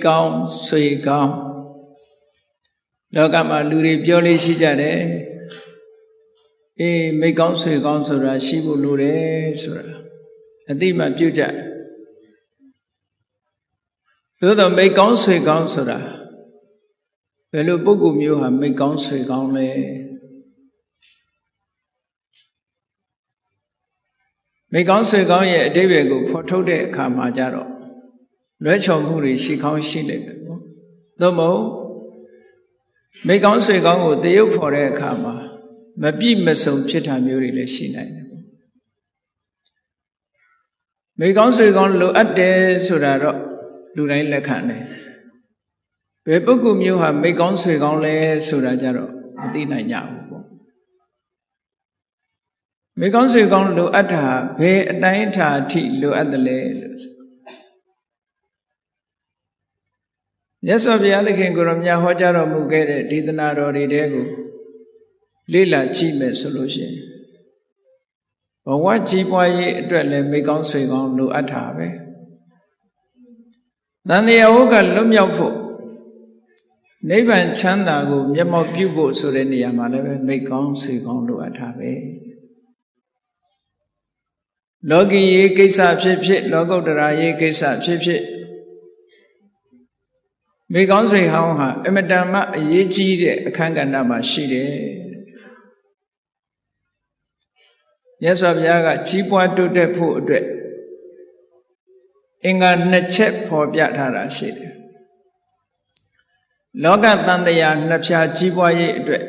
ကောင်းဆွေကောင်းလောကမှာလူတွေပြောလေးရှိကြတယ်အေးမိကောင်းဆွေကောင်းဆိုတာရှိဖို့လိုတယ်ဆိုတာအတိမပြုကြသို့တော့မိကောင်းဆွေကောင်းဆိုတာဘယ်လိုပုဂ္ဂိုလ်မျိုးဟာမိကောင်းဆွေကောင်းလဲမိကောင်းဆွေကောင်းရဲ့အဓိပ္ပာယ်ကိုဖော်ထုတ်တဲ့အခါမှာကြတော့လွဲချော်မှုတွေရှိကောင်းရှိလိမ့်မယ်ပေါ့သို့မဟုတ်မိကောင်းဆွေကောင်းကိုတရုပ်ဖော်တဲ့အခါမှာမပြည့်မစုံဖြစ်တာမျိုးတွေလည်းရှိနိုင်တယ်ပေါ့မိကောင်းဆွေကောင်းလိုအပ်တယ်ဆိုတာတော့လူတိုင်းလက်ခံတယ်ဘယ်ပုဂ္ဂိုလ်မျိုးဟာမိကောင်းဆွေကောင်းလဲဆိုတာကြတော့မသိနိုင်ကြဘူးပေါ့မိကောင်းဆွေကောင်းလိုအပ်တာဘယ်အတိုင်းအတာအထိလိုအပ်တယ်လဲလို့မြတ်စွာဘုရားသခင်ကိုရောမြတ်ဟောကြားတော်မူခဲ့တဲ့ဒေသနာတော်တွေတဲကိုလေ့လာကြည့်မယ်ဆိုလို့ရှိရင်ဘဝကြီးပွားရေးအတွက်လည်းမိကောင်းဆွေကောင်းလိုအပ်တာပဲတန်တရားဟုတ်ကလွတ်မြောက်ဖို့နိဗ္ဗာန်ချမ်းသာကိုမျက်မှောက်ပြုဖို့ဆိုတဲ့နေရာမှာလည်းပဲမိကောင်းဆွေကောင်းလိုအပ်တာပဲလောကီရေးကိစ္စဖြစ်ဖြစ်လောကုတ္တရာရေးကိစ္စဖြစ်ဖြစ်မိကောင်းဆွေဟောင်းဟာအမတန်မှအရေးကြီးတဲ့အခန်းကဏ္ဍမှာရှိတယ်မြတ်စွာဘုရားကကြီးပွားတိုးတက်ဖို့အတွက်အင်္ဂါနှစ်ချက်ဖော်ပြထားတာရှိတယ်လောကတန်တရားနှစ်ဖြာကြီးပွားရေးအတွက်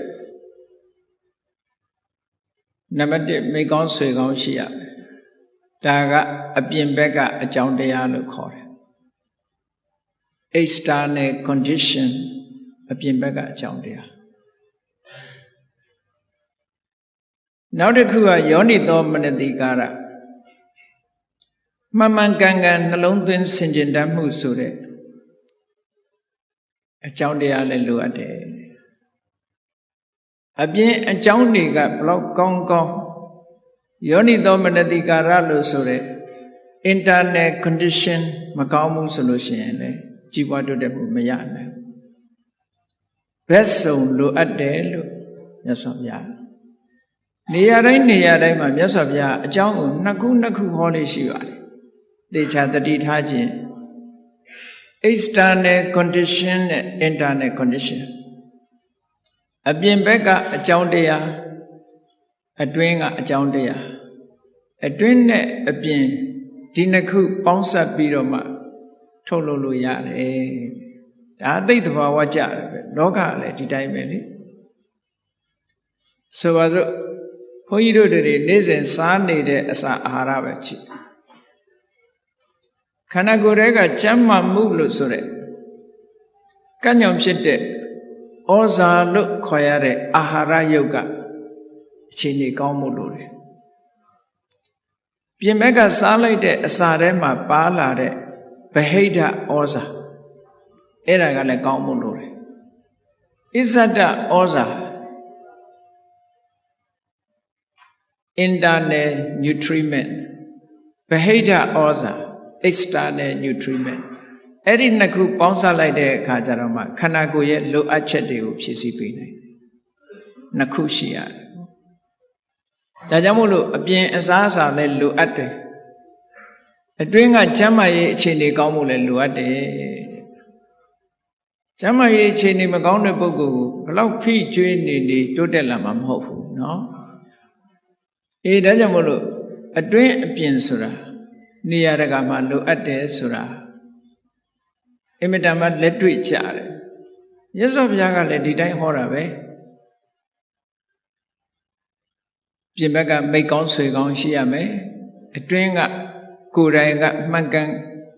နံပါတ်1မိကောင်းဆွေကောင်းရှိရမယ်ဒါကအပြင်ဘက်ကအကြောင်းတရားလို့ခေါ်တယ် external condition အပြင်ဘက်ကအကြောင်းတရားနောက်တစ်ခုကယောနိသောမနတိကာရမှန်မှန်ကန်ကန်နှလုံးသွင်းဆင်ခြင်တတ်မှုဆိုတဲ့အကြောင်းတရားလည်းလိုအပ်တယ်အပြင်အကြောင်းတွေကဘလောက်ကောင်းကောင်းယောနိသောမနတိကာရလို့ဆိုတဲ့ internal condition မကောင်းဘူးဆိုလို့ရှိရင်လည်းကြီးပွားတိုးတက်မှုမရနိုင်ဘက်စုံလိုအပ်တယ်လို့မြတ်စွာဘုရားနေရာတိုင်းမှာမြတ်စွာဘုရားအကြောင်းကိုနှစ်ခုဟောလေးရှိပါတယ်သေချာတတိထားခြင်း external condition နဲ့ internal condition အပြင်ဘက်ကအကြောင်းတရားအတွင်းကအကြောင်းတရားအတွင်းနဲ့အပြင်ဒီနှစ်ခုပေါင်းစပ်ပြီးတော့မှထုတ်လုပ်လို့ရတယ်ဒါအသိသဘာဝကြတယ်ပဲလောကလည်းဒီတိုင်းပဲလေဆိုပါစို့ဘုန်းကြီးတို့တွေနေ့စဉ်စားနေတဲ့အစာအာဟာရပဲကြည့်ခန္ဓာကိုယ်ရဲ့ကကျမ်းမာမှုလို့ဆိုတဲ့ကံ့ကြောင့်ဖြစ်တဲ့ဩဇာလို့ခေါ်ရတဲ့အာဟာရယုတ်ကအခြေအနေကောင်းမှုလို့တယ်ပြင်ဘက်ကစားလိုက်တဲ့အစာထဲမှာပါလာတဲ့ဗဟိတဩဇာအဲ့ဒါကလည်းကောင်းမှုလို့တယ်ဣဇဒဩဇာ internal nutriment ဗဟိတဩဇာ external nutriment အဲ့ဒီနှစ်ခုပေါင်းစပ်လိုက်တဲ့အခါကျတော့မှခန္ဓာကိုယ်ရဲ့လိုအပ်ချက်တွေကိုဖြည့်ဆည်းပေးနိုင်တယ်နှစ်ခုရှိရတယ်ဒါကြောင့်မို့လို့အပြင်အစားအစာလည်းလိုအပ်တယ်အတွင်းကကျန်းမာရေးအခြေအနေကောင်းဖို့လည်းလိုအပ်တယ်ကျန်းမာရေးအခြေအနေမကောင်းတဲ့ပုဂ္ဂိုလ်ကိုဘလောက်ဖိကျွေးနေတိုးတက်လာမှာမဟုတ်ဘူးเนาะအေးဒါကြောင့်မို့လို့အတွင်းအပြင်ဆိုတာနေရာတကာမှာလိုအပ်တယ်ဆိုတာအင်မတန်မှလက်တွေ့ကြတယ်မြတ်စွာဘုရားကလည်းဒီတိုင်းဟောတာပဲပြင်ဘက်ကမိတ်ကောင်းဆွေကောင်းရှိရမယ်အတွင်းကကိုယ်တိုင်ကမှန်ကန်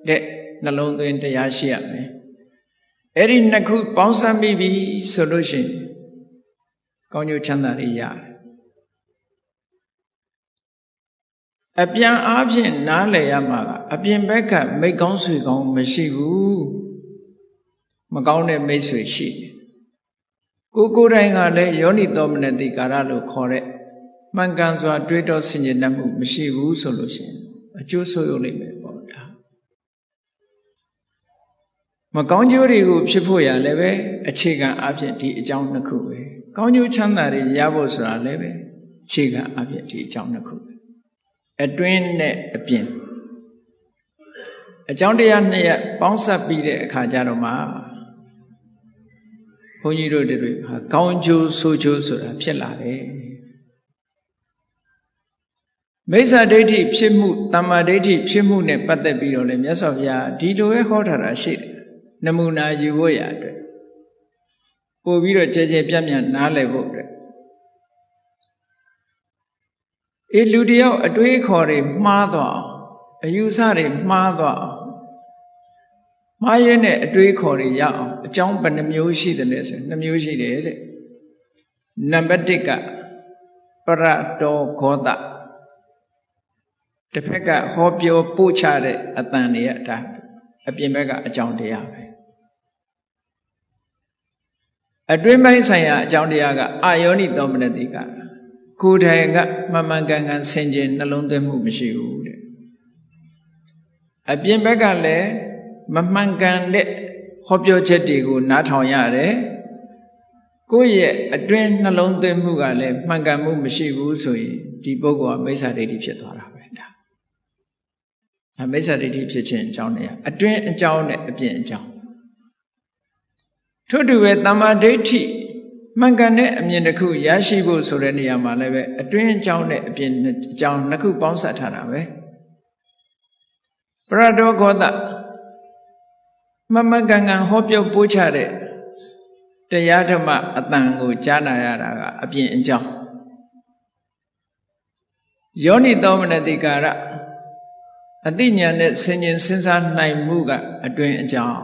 တဲ့နှလုံးသွင်းတရားရှိရမယ်အဲ့ဒီနှစ်ခုပေါင်းစပ်မိပြီဆိုလို့ရှိရင်ကောင်းကျိုးချမ်းသာတွေရတယ်အပြန်အားဖြင့်နားလည်ရမှာကအပြင်ဘက်ကမိတ်ကောင်းဆွေကောင်းမရှိဘူးမကောင်းတဲ့မိတ်ဆွေရှိတယ်ကိုယ်တိုင်ကလည်းယောနိသောမနတိကာရလို့ခေါ်တဲ့မှန်ကန်စွာတွေးတောဆင်ခြင်တတ်မှုမရှိဘူးဆိုလို့ရှိရင်အကျိုးဆိုးရုံလိမ့်မယ်ပေါ့ဒါ မကောင်းကျိုးတွေကိုဖြစ်ဖို့ရလည်းပဲအခြေခံအဖြစ်ဒီအကြောင်းနှစ်ခုပဲကောင်းကျိုးချမ်းသာတွေရဖို့ဆိုတာလည်းပဲအခြေခံအဖြစ်ဒီအကြောင်းနှစ်ခုပဲအတွင်းနဲ့အပြင်အကြောင်းတရားနှစ်ရပ်ပေါင်းစပ်ပြီးတဲ့အခါကျတော့မှဘုန်းကြီးတို့တွေဟာကောင်းကျိုးဆိုးကျိုးဆိုတာဖြစ်လာတယ်မိစ္ဆာဒိဋ္ဌိဖြစ်မှုတမ္မာဒိဋ္ဌိဖြစ်မှုနဲ့ပတ်သက်ပြီးတော့လေမြတ်စွာဘုရားဒီလိုပဲဟောထားတာရှိတယ်နမူနာယူဖို့ရအတွက်ပို့ပြီးတော့ကြဲကြဲပြန့်ပြန့်နားလည်ဖို့အတွက်လူတယောက်အတွေးခေါ်တွေမှားသွားအောင်အယူဆတွေမှားသွားအောင်မှားရင်းနဲ့အတွေးခေါ်တွေရအောင်အကြောင်းဘယ်နှမျိုးရှိတယ်လဲဆိုရင်2မျိုးရှိတယ်တဲ့နံပါတ်1ကပရတောဂောတတစ်ဖက်ကဟောပြောပို့ချတဲ့အတန်တွေရတာအပြင်ဘက်ကအကြောင်းတရားပဲအတွင်းပိုင်းဆိုင်ရာအကြောင်းတရားကအာယောနိသောမနတိကကိုယ်တိုင်ကမှန်မှန်ကန်ကန်ဆင်ခြင်နှလုံးသွင်းမှုမရှိဘူးတဲ့အပြင်ဘက်ကလည်းမမှန်ကန်တဲ့ဟောပြောချက်တွေကိုနားထောင်ရတယ်ကိုယ့်ရဲ့အတွင်းနှလုံးသွင်းမှုကလည်းမှန်ကန်မှုမရှိဘူးဆိုရင်ဒီပုဂ္ဂိုလ်ကမိစ္ဆာဒိဋ္ဌိဖြစ်သွားတာပဲဒါမိစ္ဆာဒိဋ္ဌိဖြစ်ခြင်းအကြောင်းတရားအတွင်းအကြောင်းနဲ့အပြင်အကြောင်းထို့တူပဲတမ္မာဒိဋ္ဌိမှန်ကန်တဲ့အမြင်တစ်ခုရရှိဖို့ဆိုတဲ့နေရာမှာလည်းပဲအတွင်းအကြောင်းနဲ့အပြင်အကြောင်းနှစ်ခုပေါင်းစပ်ထားတာပဲပရတောဂောတမှန်မှန်ကန်ကန်ဟောပြောပို့ချတဲ့တရားဓမ္မအတန်ကိုကြားနာရတာကအပြင်အကြောင်းယောနိသောမနတိကာရအသိဉာဏ်နဲ့ဆင်ခြင်စဉ်းစားနိုင်မှုကအတွင်းအကြောင်း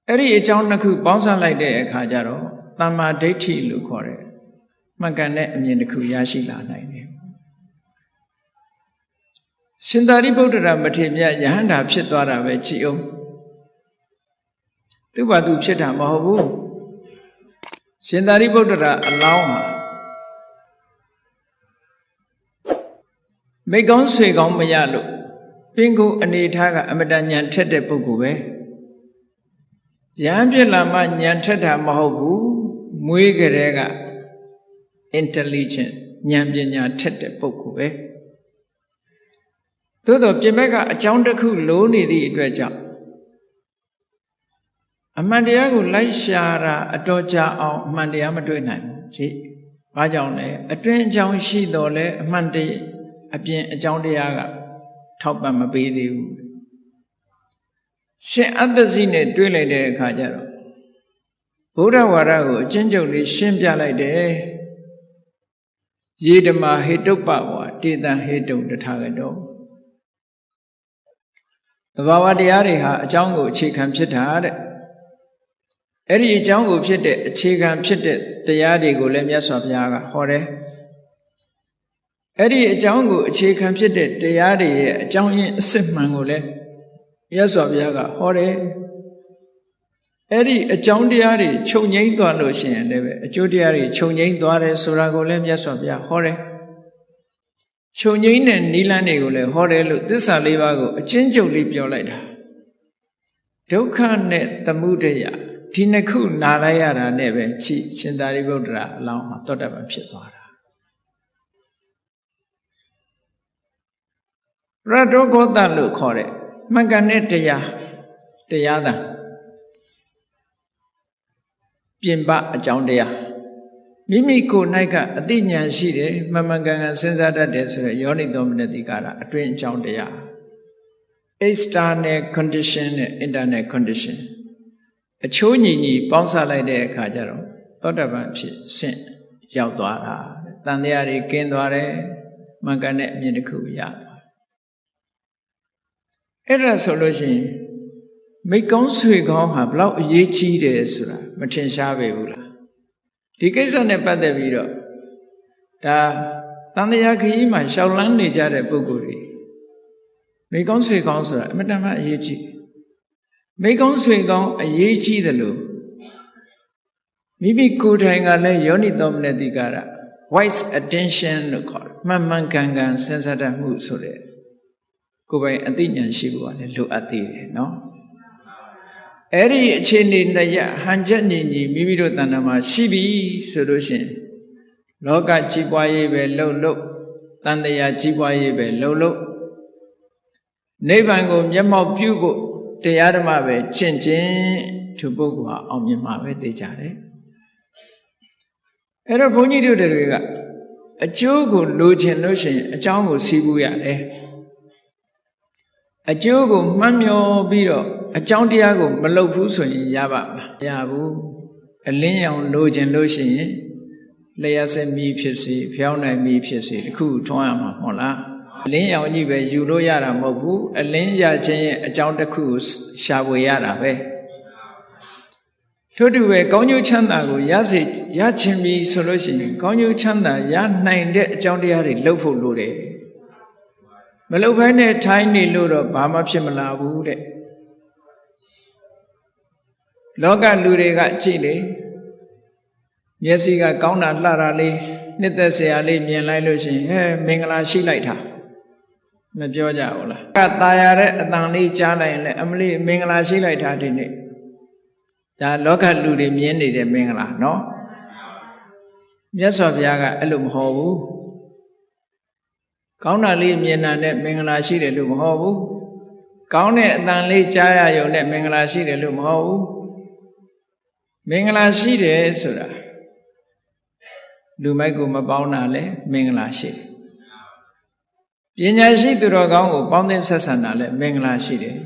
အဲ့ဒီအကြောင်းနှစ်ခုပေါင်းစပ်လိုက်တဲ့အခါကျတော့တမ္မာဒိဋ္ဌိလို့ခေါ်တယ်မှန်ကန်တဲ့အမြင်တစ်ခုရရှိလာနိုင်တယ်ရှင်သာရိပုတ္တရာမထေရမြတ်ယဟန္တာဖြစ်သွားတာပဲကြည်အောင်သူ့ဘာသူဖြစ်တာမဟုတ်ဘူးရှင်သာရိပုတ္တရာအလောင်းဟာမိကောင်းဆွေကောင်းမရလို့ပင်ကိုအနေထားကအမတန်ဉာဏ်ထက်တဲ့ပုဂ္ဂိုလ်ပဲယဟန်ဖြစ်လာမှဉာဏ်ထက်တာမဟုတ်ဘူးမွေးကြတဲ့က intelligent ဉာဏ်ပညာထက်တဲ့ပုဂ္ဂိုလ်ပဲသို့တော့ပြင်ဘက်ကအကြောင်းတစ်ခုလိုနေသည့်အတွက်ကြောင့်အမှန်တရားကိုလိုက်ရှာတာအတော်ကြာအောင်အမှန်တရားမတွေ့နိုင်ဘူးကြည့်ဘာကြောင့်လဲအတွင်းအကြောင်းရှိတော်လဲအမှန်တရားအပြင်အကြောင်းတရားကထောက်ပံ့မပေးသေးဘူးရှင်အတ္တစီနဲ့တွေ့လိုက်တဲ့အခါကျတော့ဗုဒ္ဓဝါဒကိုအချင်းချုပ်လေးရှင်းပြလိုက်တယ်ယေဓမဟေတုပ္ပဝါတေတံဟေတုံတထာဂတောသဘာဝတရားတွေဟာအကြောင်းကိုအခြေခံဖြစ်တာတဲ့အဲ့ဒီအကြောင်းကိုဖြစ်တဲ့အခြေခံဖြစ်တဲ့တရားတွေကိုလည်းမြတ်စွာဘုရားကဟောတယ်အဲ့ဒီအကြောင်းကိုအခြေခံဖြစ်တဲ့တရားတွေရဲ့အကြောင်းရင်းအစစ်မှန်ကိုလည်းမြတ်စွာဘုရားကဟောတယ်အဲ့ဒီအကြောင်းတရားတွေချုပ်ငြိမ်းသွားလို့ရှိရင်လည်းပဲအကျိုးတရားတွေချုပ်ငြိမ်းသွားတယ်ဆိုတာကိုလည်းမြတ်စွာဘုရားဟောတယ်ချုပ်ငြိမ်းတဲ့နိလန်းတွေကိုလည်းဟောတယ်လို့သစ္စာလေးပါးကိုအချင်းချုပ်လေးပြောလိုက်တာဒုက္ခနဲ့သမုဒယဒီနှစ်ခုနာလိုက်ရတာနဲ့ပဲရှင်သာရိပုတ္တရာအလောင်းမှာသောတပန်ဖြစ်သွားတာပရတောဂောတလို့ခေါ်တဲ့မှန်ကန်တဲ့တရားသာပြင်ပအကြောင်းတရားမိမိကိုယ်၌ကအသိဉာဏ်ရှိတယ်မှန်မှန်ကန်ကန်စဉ်းစားတတ်တယ်ဆိုရယ်ယောနိသောမနတိကာရအတွင်းအကြောင်းတရား external condition နဲ့ internal condition အချိုးညီညီပေါင်းစပ်လိုက်တဲ့အခါကျတော့သောတပန်ဖြစ်ဆင့်ရောက်သွားတာတန်တရားတွေကင်းသွားတယ်မှန်ကန်တဲ့အမြင်တစ်ခုရသွားအဲ့ဒါဆိုလို့ရှိရင်မိကောင်းဆွေကောင်းဟာဘလောက်အရေးကြီးတယ်ဆိုတာမထင်ရှားပေဘူးလားဒီကိစ္စနဲ့ပတ်သက်ပြီးတော့ဒါတန်တရားခရီးမှာရှောက်လန်းနေကြတဲ့ပုဂ္ဂိုလ်တွေမိကောင်းဆွေကောင်းဆိုတာအမတန်မှအရေးကြီးမိကောင်းဆွေကောင်းအရေးကြီးတယ်လို့မိမိကိုယ်တိုင်ကလည်းယောနိသောမနတိကာရ wise attention လို့ခေါ်တယ်မှန်မှန်ကန်ကန်စဉ်းစားတတ်မှုဆိုတဲ့ကိုယ်ပိုင်အသိဉာဏ်ရှိဖို့ကလည်းလိုအပ်သေးတယ်နော် အဲ့ဒီအခြေအနေနဲ့ရဟန်ချက်ညီညီမိမိတို့တဏ္ဍာမှာရှိပြီဆိုလို့ရှိရင်လောကကြီးပွားရေးပဲလှုပ်တန်တရားကြီးပွားရေးပဲလှုပ်နိဗ္ဗာန်ကိုမျက်မှောက်ပြုဖို့တရားဓမ္မပဲကျင့်သူပုဂ္ဂိုလ်ဟာအောင်မြင်မှာပဲသိကြတယ်အဲ့တော့ဘုန်းကြီးတို့တွေကအကျိုးကိုလိုချင်လို့ရှိရင်အကြောင်းကိုစီးပူးရတယ်အကျိုးကိုမှတ်မျောပြီးတော့အကြောင်းတရားကိုမလုပ်ဘူးဆိုရင်ရပါမလားမရဘူးအလင်းရောင်လိုချင်လို့ရှိရင်လျှက်စက်မီးဖြစ်စေဖျောင်းနိုင်မီးဖြစ်စေတခုထွန်းရမှာမဟုတ်လားအလင်းရောင်ကြီးပဲယူလို့ရတာမဟုတ်ဘူးအလင်းရခြင်းရဲ့အကြောင်းတစ်ခုကိုရှာဖွေရတာပဲထို့တူပဲကောင်းကျိုးချမ်းသာကိုရခြင်းပြီဆိုလို့ရှိရင်ကောင်းကျိုးချမ်းသာရနိုင်တဲ့အကြောင်းတရားတွေလုပ်ဖို့လိုတယ်မလုပ်ဘဲနဲ့ထိုင်နေလို့တော့ဘာမှဖြစ်မလာဘူးတဲ့လောကလူတွေကကြည့်လေမျက်စိကကောင်းတာလှတာလေးနှစ်သက်စရာလေးမြင်လိုက်လို့ရှိရင်မင်္ဂလာရှိလိုက်တာမပြောကြဘူးလားကตายရတဲ့အတန်လေးကြားလိုက်ရင်လည်းအမလေးမင်္ဂလာရှိလိုက်တာဒီနေ့ဒါလောကလူတွေမြင်နေတဲ့မင်္ဂလာနော်မြတ်စွာဘုရားကအဲ့လိုမဟောဘူးကောင်းတာလေးမြင်တာနဲ့မင်္ဂလာရှိတယ်လို့မဟောဘူးကောင်းတဲ့အတန်လေးကြားရရုံနဲ့မင်္ဂလာရှိတယ်လို့မဟောဘူးမင်္ဂလာရှိတယ်ဆိုတာလူမိုက်ကိုမပေါင်းတာလဲမင်္ဂလာရှိတယ်ပညာရှိသူတော်ကောင်းကိုပေါင်းသင်းဆက်ဆံတာလဲမင်္ဂလာရှိတယ်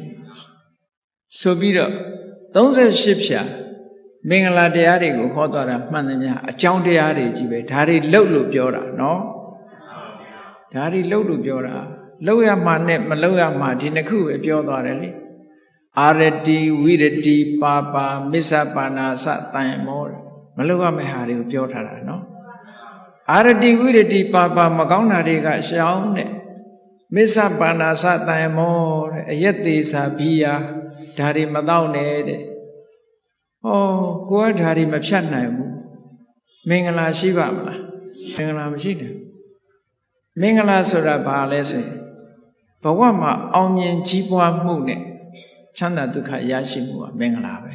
ဆိုပြီးတော့38ဖြာမင်္ဂလာတရားတွေကိုဟောသွားတာမှန်တယ်များအကြောင်းတရားတွေကြီးပဲဒါတွေလှုပ်လို့ပြောတာနော်ဒါတွေလှုပ်လို့ပြောတာလှုပ်ရမှာနဲ့မလှုပ်ရမှာဒီနှစ်ခုပဲပြောသွားတယ်လေအာရတိဝိရတိပါပါမစ္ဆပါဏာစတန်မောမလှုပ်ရမယ့်ဟာတွေကိုပြောထားတာနော်အာရတိဝိရတိပါပါမကောင်းတာတွေကရှောင်းတဲ့မစ္ဆပါဏာစတန်မောတဲ့အယက်သေးစာဘီယာဒါတွေမတော့နဲ့တဲ့ဟောကိုယ်ကဒါတွေမဖြတ်နိုင်ဘူးမင်္ဂလာရှိပါမလားမင်္ဂလာမရှိဘူးမင်္ဂလာဆိုတာဘာလဲဆိုရင်ဘဝမှာအောင်မြင်ကြီးပွားမှုနဲ့ချမ်းသာဒုက္ခရရှိမှုကမင်္ဂလာပဲ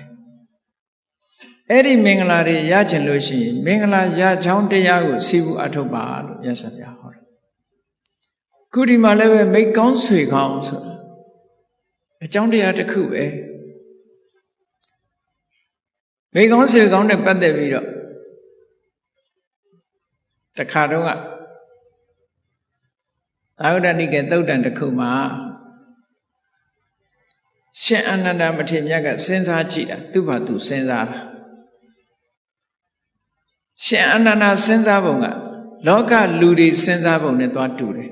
အဲ့ဒီမင်္ဂလာတွေရချင်လို့ရှိရင်မင်္ဂလာရချောင်းတရားကိုစီးပူးအထောက်ပါလို့မြတ်စွာဘုရားဟောတယ်ခုဒီမှာလည်းပဲမိတ်ကောင်းဆွေကောင်းဆိုတာအကြောင်းတရားတစ်ခုပဲမိတ်ကောင်းဆွေကောင်းနဲ့ပတ်သက်ပြီးတော့တခါတော့ကသာဝတ္တနိကေသုတ်တံတစ်ခုမှာရှင်အာနန္ဒမထေရမြတ်ကစဉ်းစားကြည့်တာသူ့ဘာသူစဉ်းစားတာရှင်အာနန္ဒစဉ်းစားပုံကလောကလူတွေစဉ်းစားပုံနဲ့သွားတူတယ်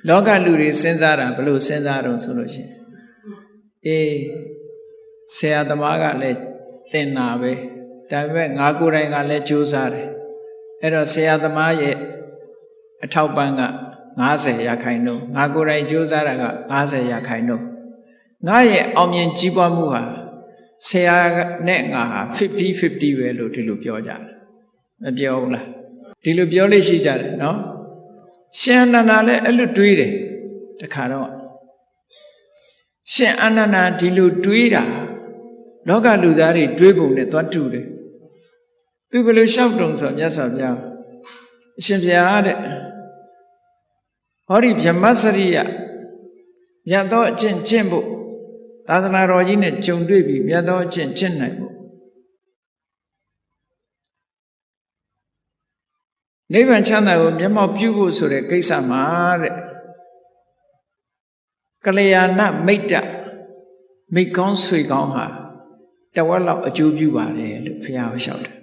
လောကလူတွေစဉ်းစားတာဘယ်လိုစဉ်းစားတော့ဆိုလို့ရှိရင်ဆရာသမားကလည်းသင်တာပဲဒါပေမဲ့ငါကိုယ်တိုင်ကလည်းကြိုးစားတယ်အဲ့တော့ဆရာသမားရဲ့အထောက်ပံ့က90ရာခိုင်နှုန်းငါကိုယ်တိုင်ကြိုးစားတာက90ရာခိုင်နှုန်းငါရဲ့အောင်မြင်ကြီးပွားမှုဟာဆရာနဲ့ငါဟာ50-50ပဲလို့ဒီလိုပြောကြတယ်မပြောဘူးလားဒီလိုပြောလို့ရှိကြတယ်နော်ရှင်အနန္ဒာလည်းအဲ့လိုတွေးတယ်တခါတော့ရှင်အနန္ဒာဒီလိုတွေးတာလောကလူသားတွေတွေးပုံနဲ့သွားတူတယ်သူဘယ်လိုလျှောက်တုံဆိုမြတ်စွာဘုရားအရှင်ဘုရားတဲ့ဟောဒီဗြဟ္မစရိယမြတ်သောအကျင့်ကျင့်ဖို့သာသနာတော်ကြီးနဲ့ကြုံတွေ့ပြီးမြတ်သောအကျင့်ကျင့်နိုင်ဖို့နိဗ္ဗာန်ချမ်းသာကိုမျက်မှောက်ပြုဖို့ဆိုတဲ့ကိစ္စမှာတဲ့ကလျာဏမိတ်တမိတ်ကောင်းဆွေကောင်းဟာတဝက်လောက်အကျိုးပြုပါတယ်လို့ဘုရားဟောလျှောက်တယ်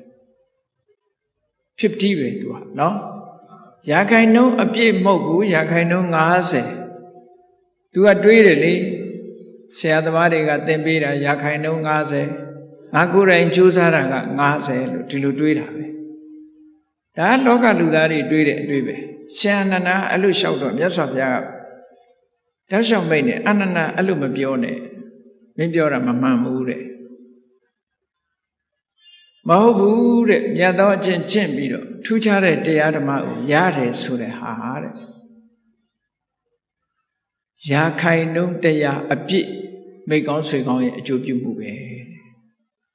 50ပဲသူကနော်ရာခိုင်နှုန်းအပြည့်မဟုတ်ဘူးရာခိုင်နှုန်း90သူကတွေးတယ်လေဆရာသမားတွေကသင်ပေးတာရာခိုင်နှုန်း90ငါကိုယ်တိုင်ကြိုးစားတာက90လို့ဒီလိုတွေးတာပဲဒါလောကလူသားတွေတွေးတဲ့အတွေ့ပဲရှင်အနန္ဒာအဲ့လိုလျှောက်တော့မြတ်စွာဘုရားကတောက်လျှောက်မိတ်နဲ့အနန္ဒာအဲ့လိုမပြောနဲ့မင်းပြောတာမမှန်ဘူးတဲ့မဟုတ်ဘူးတဲ့မြတ်သောအကျင့်ကျင့်ပြီးတော့ထူးခြားတဲ့တရားဓမ္မကိုရတယ်ဆိုတဲ့ဟာတဲ့ရာခိုင်နှုန်းတရားအပြည့် မိတ်ကောင်းဆွေကောင်းရဲ့အကျိုးပြုမှုပဲ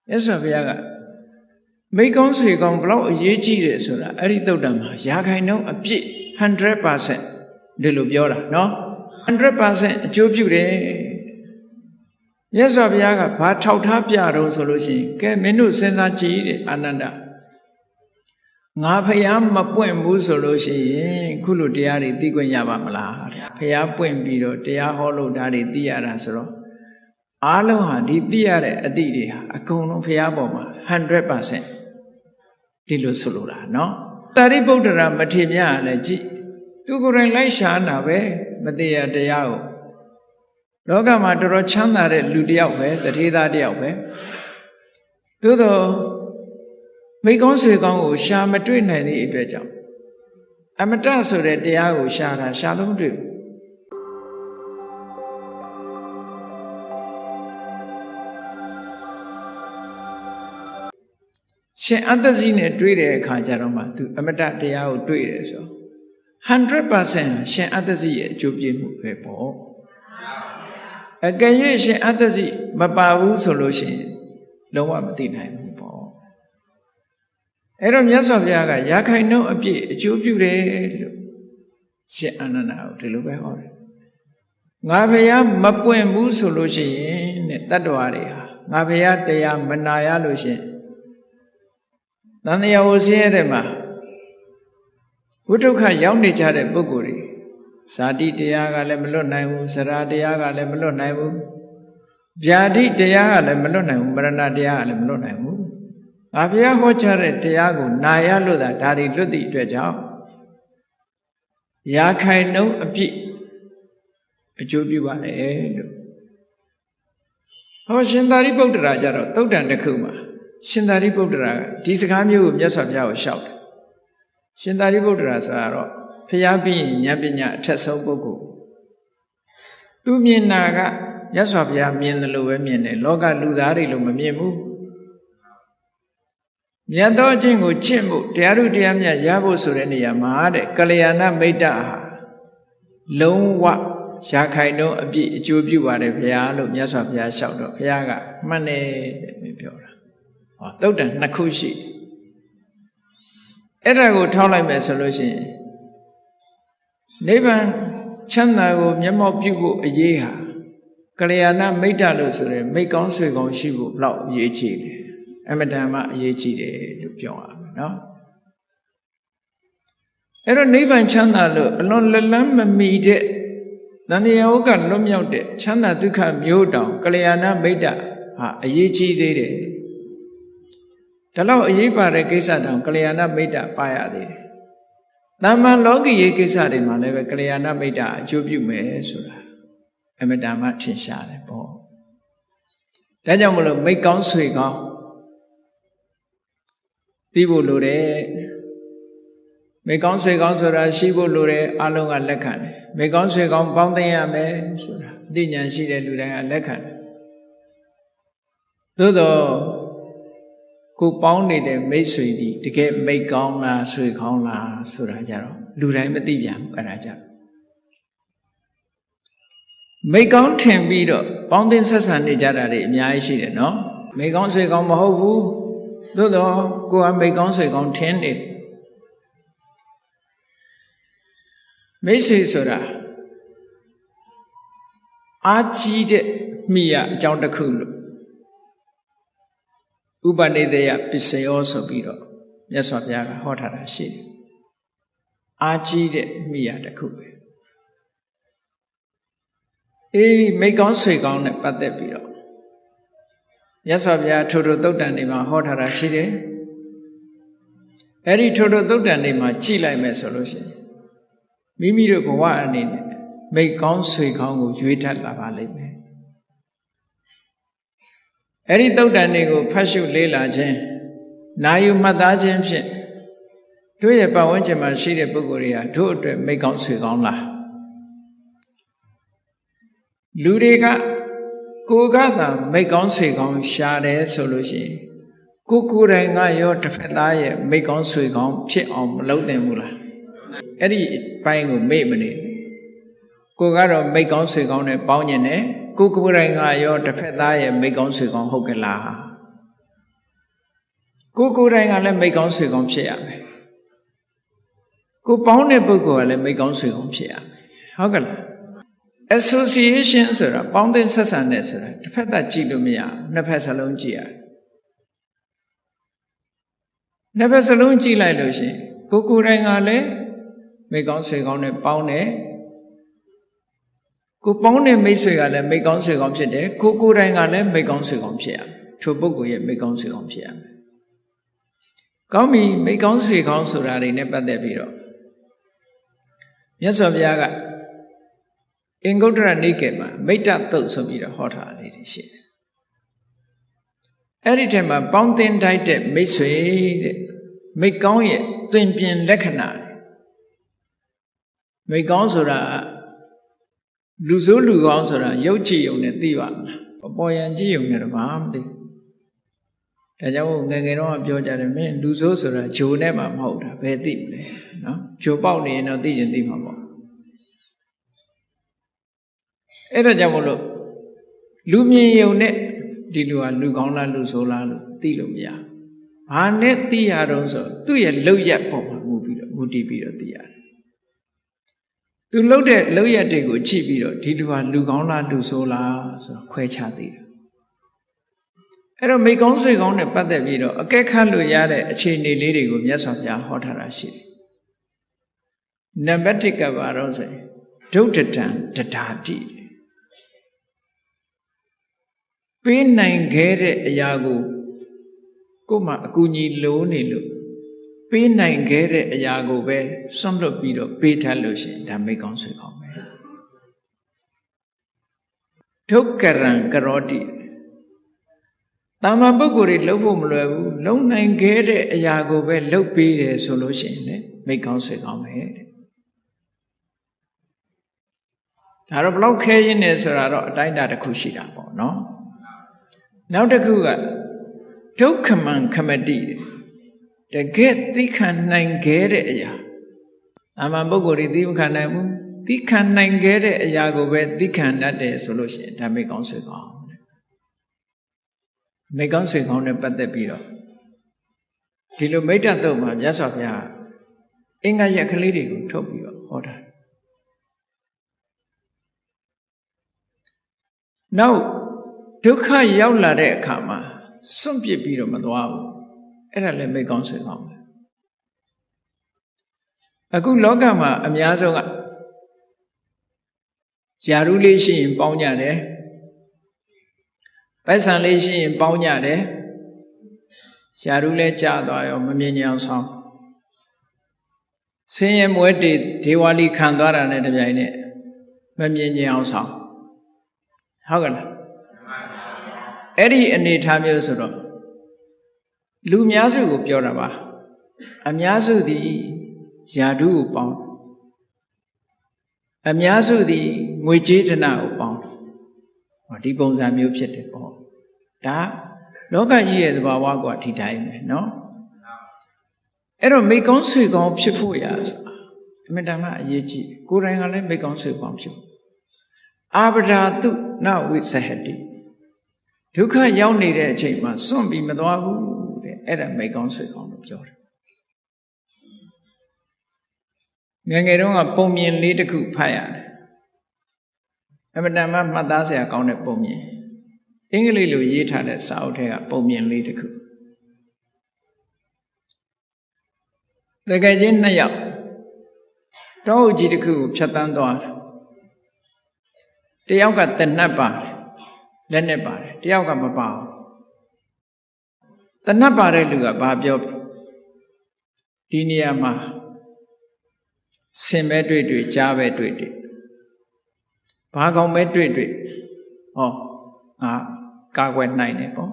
မြတ်စွာဘုရားကမိတ်ကောင်းဆွေကောင်းဘလောက်အရေးကြီးတယ်ဆိုတာအဲ့ဒီသုတ်တံမှာရာခိုင်နှုန်းအပြည့် 100% ဒီလိုပြောတာနော် 100% အကျိုးပြုတယ်မြတ်စွာဘုရားကဘာထောက်ထားပြတော့ဆိုလို့ရှိရင်ကဲမင်းတို့စဉ်းစားကြည့်တဲ့အာနန္ဒငါဖျားမပွင့်ဘူးဆိုလို့ရှိရင်ခုလိုတရားတွေသိခွင့်ရပါမလားဖျားပွင့်ပြီးတော့တရားဟောလို့ဒါတွေသိရတာဆိုတော့အားလုံးဟာဒီသိရတဲ့အသည့်တွေဟာအကုန်လုံးဖျားပေါ်မှာ 100% ဒီလိုဆိုလိုတာနော်တာရိပုတ္တရာမထေရကလည်းကြည့်သူကိုယ်တိုင်လိုက်ရှာတာပဲမသိရတရားကိုလောကမှာတော်တော်ချမ်းသာတဲ့လူတစ်ယောက်ပဲတထေသားတစ်ယောက်ပဲသို့တော့မိကောင်းဆွေကောင်းကိုရှာမတွေ့နိုင်သည့်အတွက်ကြောင့်အမတဆိုတဲ့တရားကိုရှာတာရှာလို့မတွေ့ဘူးရှင်အတ္တဇိနဲ့တွေ့တဲ့အခါကျတော့မှသူအမတတရားကိုတွေ့တယ်ဆို 100% ရှင်အတ္တဇိရဲ့အကျိုးပြည့်မှုပဲပေါ့အကယ်၍ရှင်အတ္တဇိမပါဘူးဆိုလို့ရှိရင်လုံးဝမသိနိုင်ဘူးပေါ့အဲ့တော့မြတ်စွာဘုရားကရာခိုင်နှုန်းအပြည့်အကျိုးပြုတယ်လို့ရှင်အာနန္ဒာကိုဒီလိုပဲဟောတယ်ငါဘုရားမပွင့်ဘူးဆိုလို့ရှိရင်တဲ့တတ္တဝါတွေဟာငါဘုရားတရားမနာရလို့ရှိရင်သံဃာဝဆင်းရဲတဲ့မှာဝိတုခရောက်နေကြတဲ့ပုဂ္ဂိုလ်တွေဇာတိတရားကလည်းမလွတ်နိုင်ဘူးစရာတရားကလည်းမလွတ်နိုင်ဘူးဗျာတိတရားကလည်းမလွတ်နိုင်ဘူးမရဏတရားကလည်းမလွတ်နိုင်ဘူးငါဘုရားဟောကြားတဲ့တရားကိုနာရလို့သာဒါတွေလွတ်သည့်အတွက်ကြောင့်ရာခိုင်နှုန်းအပြည့်အကျိုးပြုပါတယ်လို့ဟောရှင်သာရိပုတ္တရာကြတော့သုတ်တံတစ်ခုမှာရှင်သာရိပုတ္တရာကဒီစကားမျိုးကိုမြတ်စွာဘုရားကိုလျှောက်တယ်ရှင်သာရိပုတ္တရာဆိုတာတော့ဖျားပြီးဉာဏ်ပညာအထက်ဆုံးပုဂ္ဂိုလ်သူမြင်တာကမြတ်စွာဘုရားမြင်တယ်လို့ပဲမြင်တယ်လောကလူသားတွေလို့မမြင်ဘူးမြတ်သောအကျင့်ကိုကျင့်ဖို့တရားဓုတရားမြတ်ရဖို့ဆိုတဲ့နေရာမှာတဲ့ကလျာဏမိတ်တဟာလုံးဝရာခိုင်နှုန်းအပြည့်အကျိုးပြုပါတယ်ဘုရားလို့မြတ်စွာဘုရားလျှောက်တော့ဘုရားကမှန်တယ်တဲ့ပြောတာဟောသုတ်တံနှစ်ခုရှိအဲ့ဒါကိုထောက်လိုက်မယ်ဆိုလို့ရှိရင်နိဗ္ဗာန်ချမ်းသာကိုမျက်မှောက်ပြုဖို့အရေးဟာကလျာဏမိတ်တလို့ဆိုတဲ့မိတ်ကောင်းဆွေကောင်းရှိဖို့ဘလောက်အရေးကြီးတယ်အမတန်မှအရေးကြီးတယ်လို့ပြောရမယ်နော်အဲ့တော့နိဗ္ဗာန်ချမ်းသာလို့အလွန်လက်လန်းမမီတဲ့သံဃာဝကလွတ်မြောက်တဲ့ချမ်းသာဒုက္ခမျိုးတောင်ကလျာဏမိတ်တဟာအရေးကြီးသေးတယ်ဒါလောက်အရေးပါတဲ့ကိစ္စတောင်ကလျာဏမိတ်တပါရသေးတယ်တမ္မာလောကီရေးကိစ္စတွေမှာလည်းပဲကလျာဏမိတ်တအကျိုးပြုမယ်ဆိုတာအမတန်မှထင်ရှားတယ်ပေါ့ဒါကြောင့်မလို့မိတ်ကောင်းဆွေကောင်းသိဖို့လိုတယ်မိတ်ကောင်းဆွေကောင်းဆိုတာရှိဖို့လိုတယ်အလုံးကလက်ခံတယ်မိတ်ကောင်းဆွေကောင်းပေါင်းသိရမယ်ဆိုတာအသိဉာဏ်ရှိတဲ့လူတိုင်းကလက်ခံတယ်သို့တော့ကိုပေါင်းနေတဲ့မိတ်ဆွေဒီတကယ်မိတ်ကောင်းလားဆွေကောင်းလားဆိုတာကြတော့လူတိုင်းမသိပြန်ဘူးအဲ့ဒါကြမိတ်ကောင်းထင်ပြီးတော့ပေါင်းသင်းဆက်ဆံနေကြတာတွေအများကြီးရှိတယ်နော်မိတ်ကောင်းဆွေကောင်းမဟုတ်ဘူးသို့တော့ကိုကမိတ်ကောင်းဆွေကောင်းထင်နေမိတ်ဆွေဆိုတာအာကြီးတဲ့မိရအကြောင်းတစ်ခုလို့ဥပနိဒေယပစ္စယောဆိုပြီးတော့မြတ်စွာဘုရားကဟောထားတာရှိတယ်အာကြီးတဲ့မိရတစ်ခုပဲမိတ်ကောင်းဆွေကောင်းနဲ့ပတ်သက်ပြီးတော့မြတ်စွာဘုရားထိုထိုသုတ်တန်တွေမှာဟောထားတာရှိတယ်အဲ့ဒီထိုထိုသုတ်တန်တွေမှာကြည်လိုက်မယ်ဆိုလို့ရှိရင်မိမိတို့ဘဝအနေနဲ့မိတ်ကောင်းဆွေကောင်းကိုရွေးထပ်လာပါလိမ့်မယ်အဲ့ဒီသုတ်တန်တွေကိုဖတ်ရှုလေ့လာခြင်းနာယူမှတ်သားခြင်းဖြင့်တို့ရဲ့ပတ်ဝန်းကျင်မှာရှိတဲ့ပုဂ္ဂိုလ်တွေကတို့အတွက်မိတ်ကောင်းဆွေကောင်းလားလူတွေကကိုယ်ကသာမိတ်ကောင်းဆွေကောင်းရှာတယ်ဆိုလို့ရှိရင်ကိုယ်တိုင်ကရောတစ်ဖက်သားရဲ့မိတ်ကောင်းဆွေကောင်းဖြစ်အောင်မလုပ်သင့်ဘူးလားအဲ့ဒီဘိုင်းကိုမေ့မနေကိုကတော့မိတ်ကောင်းဆွေကောင်းနဲ့ပေါင်းကျင်တယ် ကိုကိုယ်တိုင်ကရောတစ်ဖက်သားရဲ့မိကောင်းဆွေကောင်းဟုတ်ကလားကိုကိုယ်တိုင်ကလည်းမိကောင်းဆွေကောင်းဖြစ်ရမယ်ကိုပေါင်းတဲ့ပုဂ္ဂိုလ်ကလည်းမိကောင်းဆွေကောင်းဖြစ်ရမယ်ဟုတ်ကလား association ဆိုတာပေါင်းတဲ့ဆက်ဆံတဲ့ဆိုတာတစ်ဖက်သားကြည့်လို့မရဘူးနှစ်ဖက်စလုံးကြည့်ရတယ်နှစ်ဖက်စလုံးကြည့်လိုက်လို့ရှိရင်ကိုကိုယ်တိုင်ကလည်းမိကောင်းဆွေကောင်းနဲ့ပေါင်းတယ်ကိုပေါင်းတဲ့မိတ်ဆွေကလည်းမိကောင်းဆွေကောင်းဖြစ်တယ်ကိုကိုယ်တိုင်ကလည်းမိကောင်းဆွေကောင်းဖြစ်ရမယ်ထိုပုဂ္ဂိုလ်ရဲ့မိကောင်းဆွေကောင်းဖြစ်ရမယ်ကောင်းပြီမိကောင်းဆွေကောင်းဆိုတာတွေနဲ့ပတ်သက်ပြီးတော့မြတ်စွာဘုရားကအင်္ဂုတ္တရနိကေမှာမိတ္တသုတ်ဆိုပြီးတော့ဟောထားလေးတွေရှိတယ်အဲ့ဒီထဲမှာပေါင်းသင်တိုက်တဲ့မိတ်ဆွေတဲ့မိကောင်းရဲ့သွင်ပြင်လက္ခဏာမိကောင်းဆိုတာလူဆိုးလူကောင်းဆိုတာရုပ်ကြည့်ုံနဲ့သိပါမလားအပေါ်ယံကြည့်ုံနဲ့တော့ဘာမှမသိဒါကြောင့်ငယ်ငယ်တော့ပြောကြတယ်မင်းလူဆိုးဆိုတာဂျိုနဲ့မှမဟုတ်တာဘယ်သိမလဲနော်ဂျိုပေါက်နေရင်တော့သိရင်သိမှာပေါ့အဲ့ဒါကြောင့်မလို့လူမြင်ုံနဲ့ဒီလူကလူကောင်းလားလူဆိုးလားလို့သိလို့မရဘာနဲ့သိရတော့ဆိုသူ့ရဲ့လောက်ရက်ပုံမှာမူတည်ပြီးတော့သိရတယ်သူလှုပ်တဲ့လောက်ရက်တွေကိုကြည့်ပြီးတော့ဒီလူဟာလူကောင်းလားလူဆိုးလားဆိုခွဲခြားသိတယ်အဲ့တော့မိကောင်းဆွေကောင်းနဲ့ပတ်သက်ပြီးတော့အကဲခတ်လို့ရတဲ့အခြေအနေလေးတွေကိုမြတ်စွာဘုရားဟောထားတာရှိတယ်နံပါတ်1ကဘာတော့ဆိုရင်ဒုဋ္ဌတံတဒါတိပေးနိုင်ခဲ့တဲ့အရာကိုကိုယ်မှအကူအညီလိုနေလို့ပေးနိုင်ခဲ့တဲ့အရာကိုပဲစွန့်လွတ်ပြီးတော့ပေးထားလို့ရှိရင်ဒါမိကောင်းဆွေကောင်းပဲဒုက္ကရံကရောတိတာမန်ပုဂ္ဂိုလ်တွေလုပ်ဖို့မလွယ်ဘူးလုံနိုင်ခဲ့တဲ့အရာကိုပဲလုပ်ပေးတယ်ဆိုလို့ရှိရင်လေမိကောင်းဆွေကောင်းပဲတဲ့ဒါတော့ဘလောက်ခဲရင်းနေဆိုတာတော့အတိုင်းအတာတစ်ခုရှိတာပေါ့နော်နောက်တစ်ခုကဒုက္ခမံခမတိတကယ်သိခံနိုင်ခဲ့တဲ့အရာအမှန်ပုဂ္ဂိုလ်တွေသိမခံနိုင်ဘူးသိခံနိုင်ခဲ့တဲ့အရာကိုပဲသိခံတတ်တယ်ဆိုလို့ရှိရင်ဒါမိကောင်းဆွေကောင်းမိကောင်းဆွေကောင်းနဲ့ပတ်သက်ပြီးတော့ဒီလိုမိတ္တသုတ်မှာမြတ်စွာဘုရားအင်္ဂါရက်ကလေးတွေကိုထုတ်ပြီးတော့ဟောတာနောက်ဒုက္ခရောက်လာတဲ့အခါမှာစွန့်ပစ်ပြီးတော့မသွားဘူးအဲ့ဒါလည်းမိကောင်းဆွေကောင်းပဲအခုလောကမှာအများဆုံးကယာရုလေးရှိရင်ပေါင်းကြတယ်ပိုက်ဆံလေးရှိရင်ပေါင်းကြတယ်ယာရုလည်းကြာသွားရောမမြင်ကြအောင်ဆောင်ဆင်းရဲမွဲတေဒေဝါလီခံသွားတာနဲ့တပြိုင်နက်မမြင်ကြအောင်ဆောင်ဟုတ်ကလားအဲ့ဒီအနေထားမျိုးဆိုတော့လူများစုကိုပြောတာပါအများစုသည်ယာဓုကိုပေါင်းအများစုသည်ငွေကြေးဒနာကိုပေါင်းဒီပုံစံမျိုးဖြစ်တယ်ပေါ့ဒါလောကကြီးရဲ့သဘာဝကဒီတိုင်းပဲเนาะအဲ့တော့မိကောင်းဆွေကောင်းဖြစ်ဖို့ရဆိုတာအမြဲတမ်းအရေးကြီးကိုယ်တိုင်ကလည်းမိကောင်းဆွေကောင်းဖြစ်အာပဒါတုနဝိသဟတိဒုက္ခရောက်နေတဲ့အချိန်မှာစွန့်ပြီးမသွားဘူးတဲ့အဲ့ဒါမိကောင်းဆွေကောင်းလို့ပြောတယ်ငယ်ငယ်တုန်းကပုံမြင်လေးတစ်ခုဖတ်ရတယ်အမှန်တမ်းမှတ်သားစရာကောင်းတဲ့ပုံမြင်အင်္ဂလိပ်လိုရေးထားတဲ့စာအုပ်ထဲကပုံမြင်လေးတစ်ခုတကယ်ချင်း2ယောက်တောအုပ်ကြီးတစ်ခုကိုဖြတ်တန်းသွားတယ်တယောက်ကတနတ်ပါတယ်လက်နဲ့ပါတယ်တယောက်ကမပါဘူးတနတ်ပါတဲ့လူကဘာပြောဒီနေရာမှာဆင်ပဲတွေ့တွေ့ကြားပဲတွေ့တွေ့ဘာကောင်ပဲတွေ့တွေ့ဟောငါကာကွယ်နိုင်တယ်ပေါ့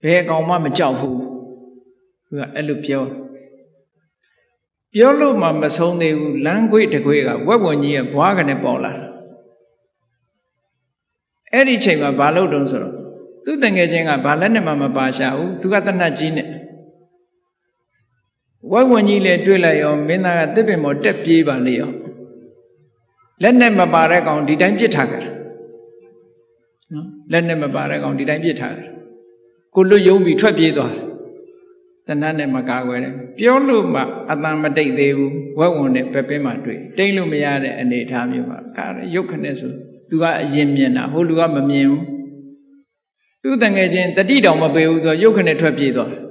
ဘယ်ကောင်မှမကြောက်ဘူးသူကအဲ့လိုပြောလို့မှမဆုံးသေးဘူးလမ်းခွေတခွေကဝက်ဝံကြီးရဲ့ဘွားကနေပေါ်လာအဲ့ဒီချိန်မှာဘာလို့တုံးဆိုတော့သူ့တငယ်ချင်းကဘာလက်နဲ့မှမပါရှာဘူးသူကတနတ်ကြီးနဲ့ဝက်ဝံကြီးလည်းတွေ့လိုက်ရောမင်းသားကတစ်ပင်ပေါ်တက်ပြေးပါလေရော လက်နဲ့မပါတဲ့ကောင်ဒီတိုင်းပြစ်ထားကြတယ်နော်လက်နဲ့မပါတဲ့ကောင်ဒီတိုင်းပြစ်ထားတယ်ကိုလွတ်ယုံပြီးထွက်ပြေးသွားတယ်တဏှာနဲ့မကာကွယ်တယ်ပြောလို့မှအတန်မတိတ်သေးဘူးဝက်ဝင်နဲ့ပဲပင်းမှတွေ့တိတ်လို့မရတဲ့အနေအထားမျိုးပါကာရုပ်ခနဲ့ဆိုသူကအရင်မြင်တာဟိုလူကမမြင်ဘူးသူတငယ်ချင်းတတိတောင်မပေးဘူးသူရုပ်ခနဲ့ထွက်ပြေးသွားတယ်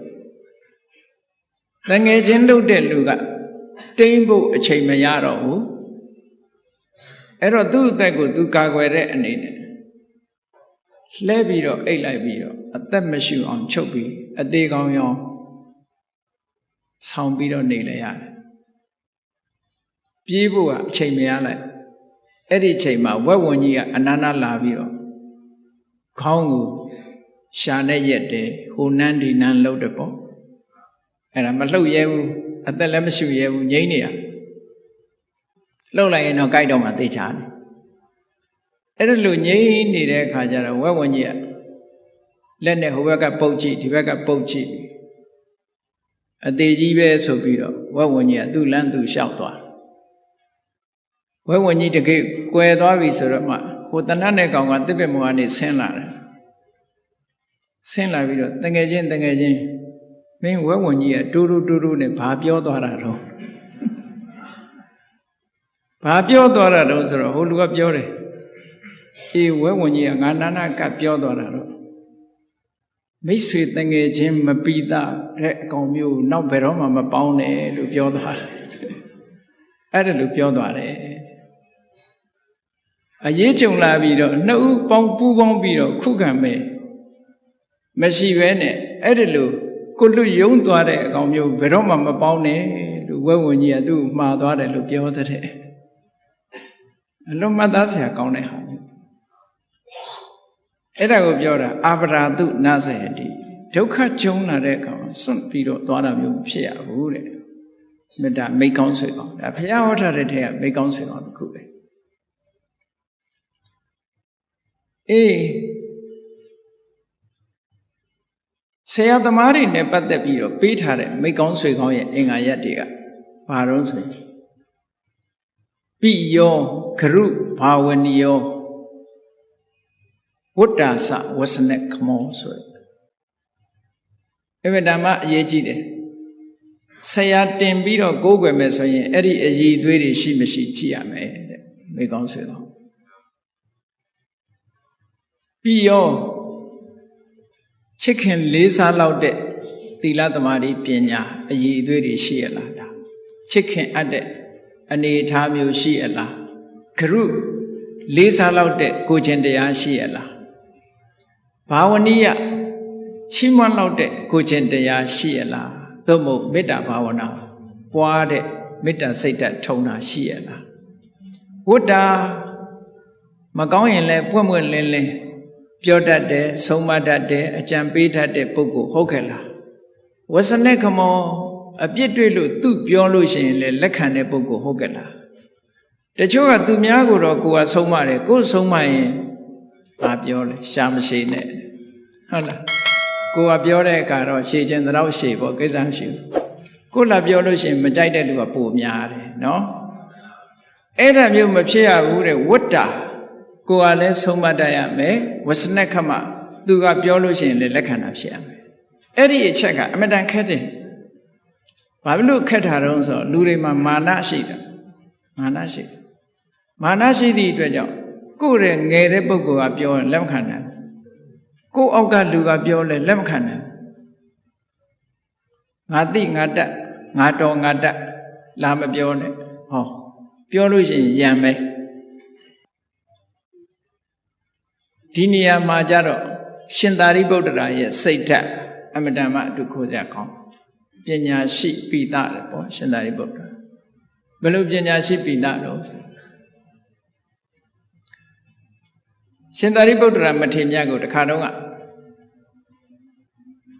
တငယ်ချင်းလုပ်တဲ့လူကတိမ့်ဖို့အချိန်မရတော့ဘူးအဲ့တော့သူ့အသက်ကိုသူကာကွယ်တဲ့အနေနဲ့လှဲပြီးတော့အိတ်လိုက်ပြီးတော့အသက်မရှိအောင်ချုပ်ပြီးအသေးကောင်းရောဆောင်းပြီးတော့နေလဲရတယ်ပြေးဖို့ကအချိန်မရလိုက်အဲ့ဒီအချိန်မှာဝက်ဝင်ကြီးကအနာနာလာပြီးတော့ခေါင်းကိုရှာနဲ့ရက်တယ်ဟိုနန်းဒီနန်းလှုပ်တယ်ပေါ့အဲ့ဒါမလှုပ်ရဲဘူးအသက်လည်းမရှိရဲဘူးငိမ့်နေရလှုပ်လိုက်ရင်တော့ကြိုက်တော့မှသိချတယ်အဲ့ဒါလိုငိမ့်နေတဲ့အခါကျတော့ဝက်ဝင်ကြီးကလက်နဲ့ဟိုဘက်ကပုတ်ကြည့်ဒီဘက်ကပုတ်ကြည့်အသေးကြီးပဲဆိုပြီးတော့ဝက်ဝင်ကြီးကသူ့လမ်းသူလျှောက်သွားဝက်ဝင်ကြီးတကယ်ကွယ်သွားပြီဆိုတော့မှဟိုတဏှတ်နဲ့ကောင်ကတစ်ပစ်မောကနေဆင်းလာတယ်ဆင်းလာပြီးတော့တငယ်ချင်းမင်းဝက်ဝင်ကြီးကတူတူနဲ့ဘာပြောသွားတာတော့ဘာပြောသွားတာတော့ဆိုတော့ဟိုလူကပြောတယ်အေးဝက်ဝင်ကြီးကငါနာနာကပြောသွားတာတော့မိတ်ဆွေတငယ်ချင်းမပီးသားတဲ့အကောင်မျိုးနောက်ဘယ်တော့မှမပေါင်းနဲ့လို့ပြောသွားတယ်အဲ့ဒါလို့ပြောသွားတယ်အရေးကြုံလာပြီးတော့နှစ်ဦးပေါင်းပူးပေါင်းပြီးတော့ခုခံမယ်မရှိဘဲနဲ့အဲ့ဒါလို့ကိုလွတ်ယုံသွားတဲ့အကောင်မျိုးဘယ်တော့မှမပေါင်းနဲ့လို့ဝက်ဝင်ကြီးကသူ့မှားသွားတယ်လို့ပြောတဲ့အလုံးမသားဆရာကောင်းတဲ့ဟာမျိုးအဲ့ဒါကိုပြောတာအာပရာတုနသယတိဒုက္ခကြုံလာတဲ့အခါစွန့်ပြီးတော့သွားတာမျိုးဖြစ်ရဘူးတဲ့မေတ္တာမိတ်ကောင်းဆွေကောင်းဒါဘုရားဟောထားတဲ့ထဲကမိတ်ကောင်းဆွေကောင်းတစ်ခုပဲအေးဆရာသမားတွေနဲ့ပတ်သက်ပြီးတော့ပေးထားတဲ့မိတ်ကောင်းဆွေကောင်းရဲ့အင်္ဂါရပ်တွေကဘာတော့ဆိုရင်ပိယောဂရုဘာဝနိယောဝတ္တာစဝဆနခမောဆိုအဲ့ဒီဓမ္မအရေးကြီးတယ်ဆရာတင်ပြီးတော့ကိုးကွယ်မယ်ဆိုရင်အဲ့ဒီအည်သွေးတွေရှိမရှိကြည့်ရမယ်တဲ့မိကောင်းဆွေကောင်းပြီးရောချစ်ခင်လေးစားလောက်တဲ့သီလသမာဓိပညာအည်သွေးတွေရှိရလားဒါချစ်ခင်အပ်တဲ့အနေအထားမျိုးရှိရလားဂရုလေးစားလောက်တဲ့ကိုယ်ချင်းတရားရှိရလားဘာဝနိယချီးမွမ်းလောက်တဲ့ကိုယ်ချင်းတရားရှိရလားသို့မဟုတ်မေတ္တာဘာဝနာပွားတဲ့မေတ္တာစိတ်ဓာတ်ထုံတာရှိရလားဝတ္တာမကောင်းရင်လည်းပွင့်ပွင့်လင်းလင်းပြောတတ်တယ်ဆုံးမတတ်တယ်အကြံပေးတတ်တဲ့ပုဂ္ဂိုလ်ဟုတ်ခဲ့လားဝဆနခမောအပြစ်တွေ့လို့သူပြောလို့ရှိရင်လည်းလက်ခံတဲ့ပုဂ္ဂိုလ်ဟုတ်ခဲ့လားတချို့ကသူများကိုတော့ကိုယ်ကဆုံးမတယ်ကိုယ်ဆုံးမရင်ဘာပြောလဲရှာမရှိနဲ့ဟုတ်လားကိုယ်ကပြောတဲ့အခါတော့ရှည်ခြင်းတော့ရှည်ပေါ့ကိစ္စမရှိဘူးကိုယ်လာပြောလို့ရှိရင်မကြိုက်တဲ့လူကပိုများတယ်နော်အဲ့ဒါမျိုးမဖြစ်ရဘူးတဲ့ဝတ္တာကိုယ်ကလည်းဆုံးမတတ်ရမယ်ဝဆနခမသူကပြောလို့ရှိရင်လည်းလက်ခံတာဖြစ်ရမယ်အဲ့ဒီအချက်ကအမတန်ခက်တယ်ဘာလို့ခက်တာတုံးဆိုလူတွေမှာမာနရှိတယ်မာနရှိသည့်အတွက်ကြောင့်ကိုယ်ရဲ့ငယ်တဲ့ပုဂ္ဂိုလ်ကပြောရင်လက်မခံနိုင်ကိုယ်အောက်ကလူကပြောလဲလက်မခံနိုင်ငါသိငါတတ်ငါတော်ငါတတ်လာမပြောနဲ့ဟောပြောလို့ရှိရင်ရံမယ်ဒီနေရာမှာကြတော့ရှင်သာရိပုတ္တရာရဲ့စိတ်ဓာတ်အမတန်မှအတူခိုးကြကောင်းပညာရှိပိသတယ်ပေါ့ရှင်သာရိပုတ္တရာဘယ်လိုပညာရှိပိသတော့ရှင်သာရိပုတ္တရာမထေရမြတ်ကိုတခါတော့က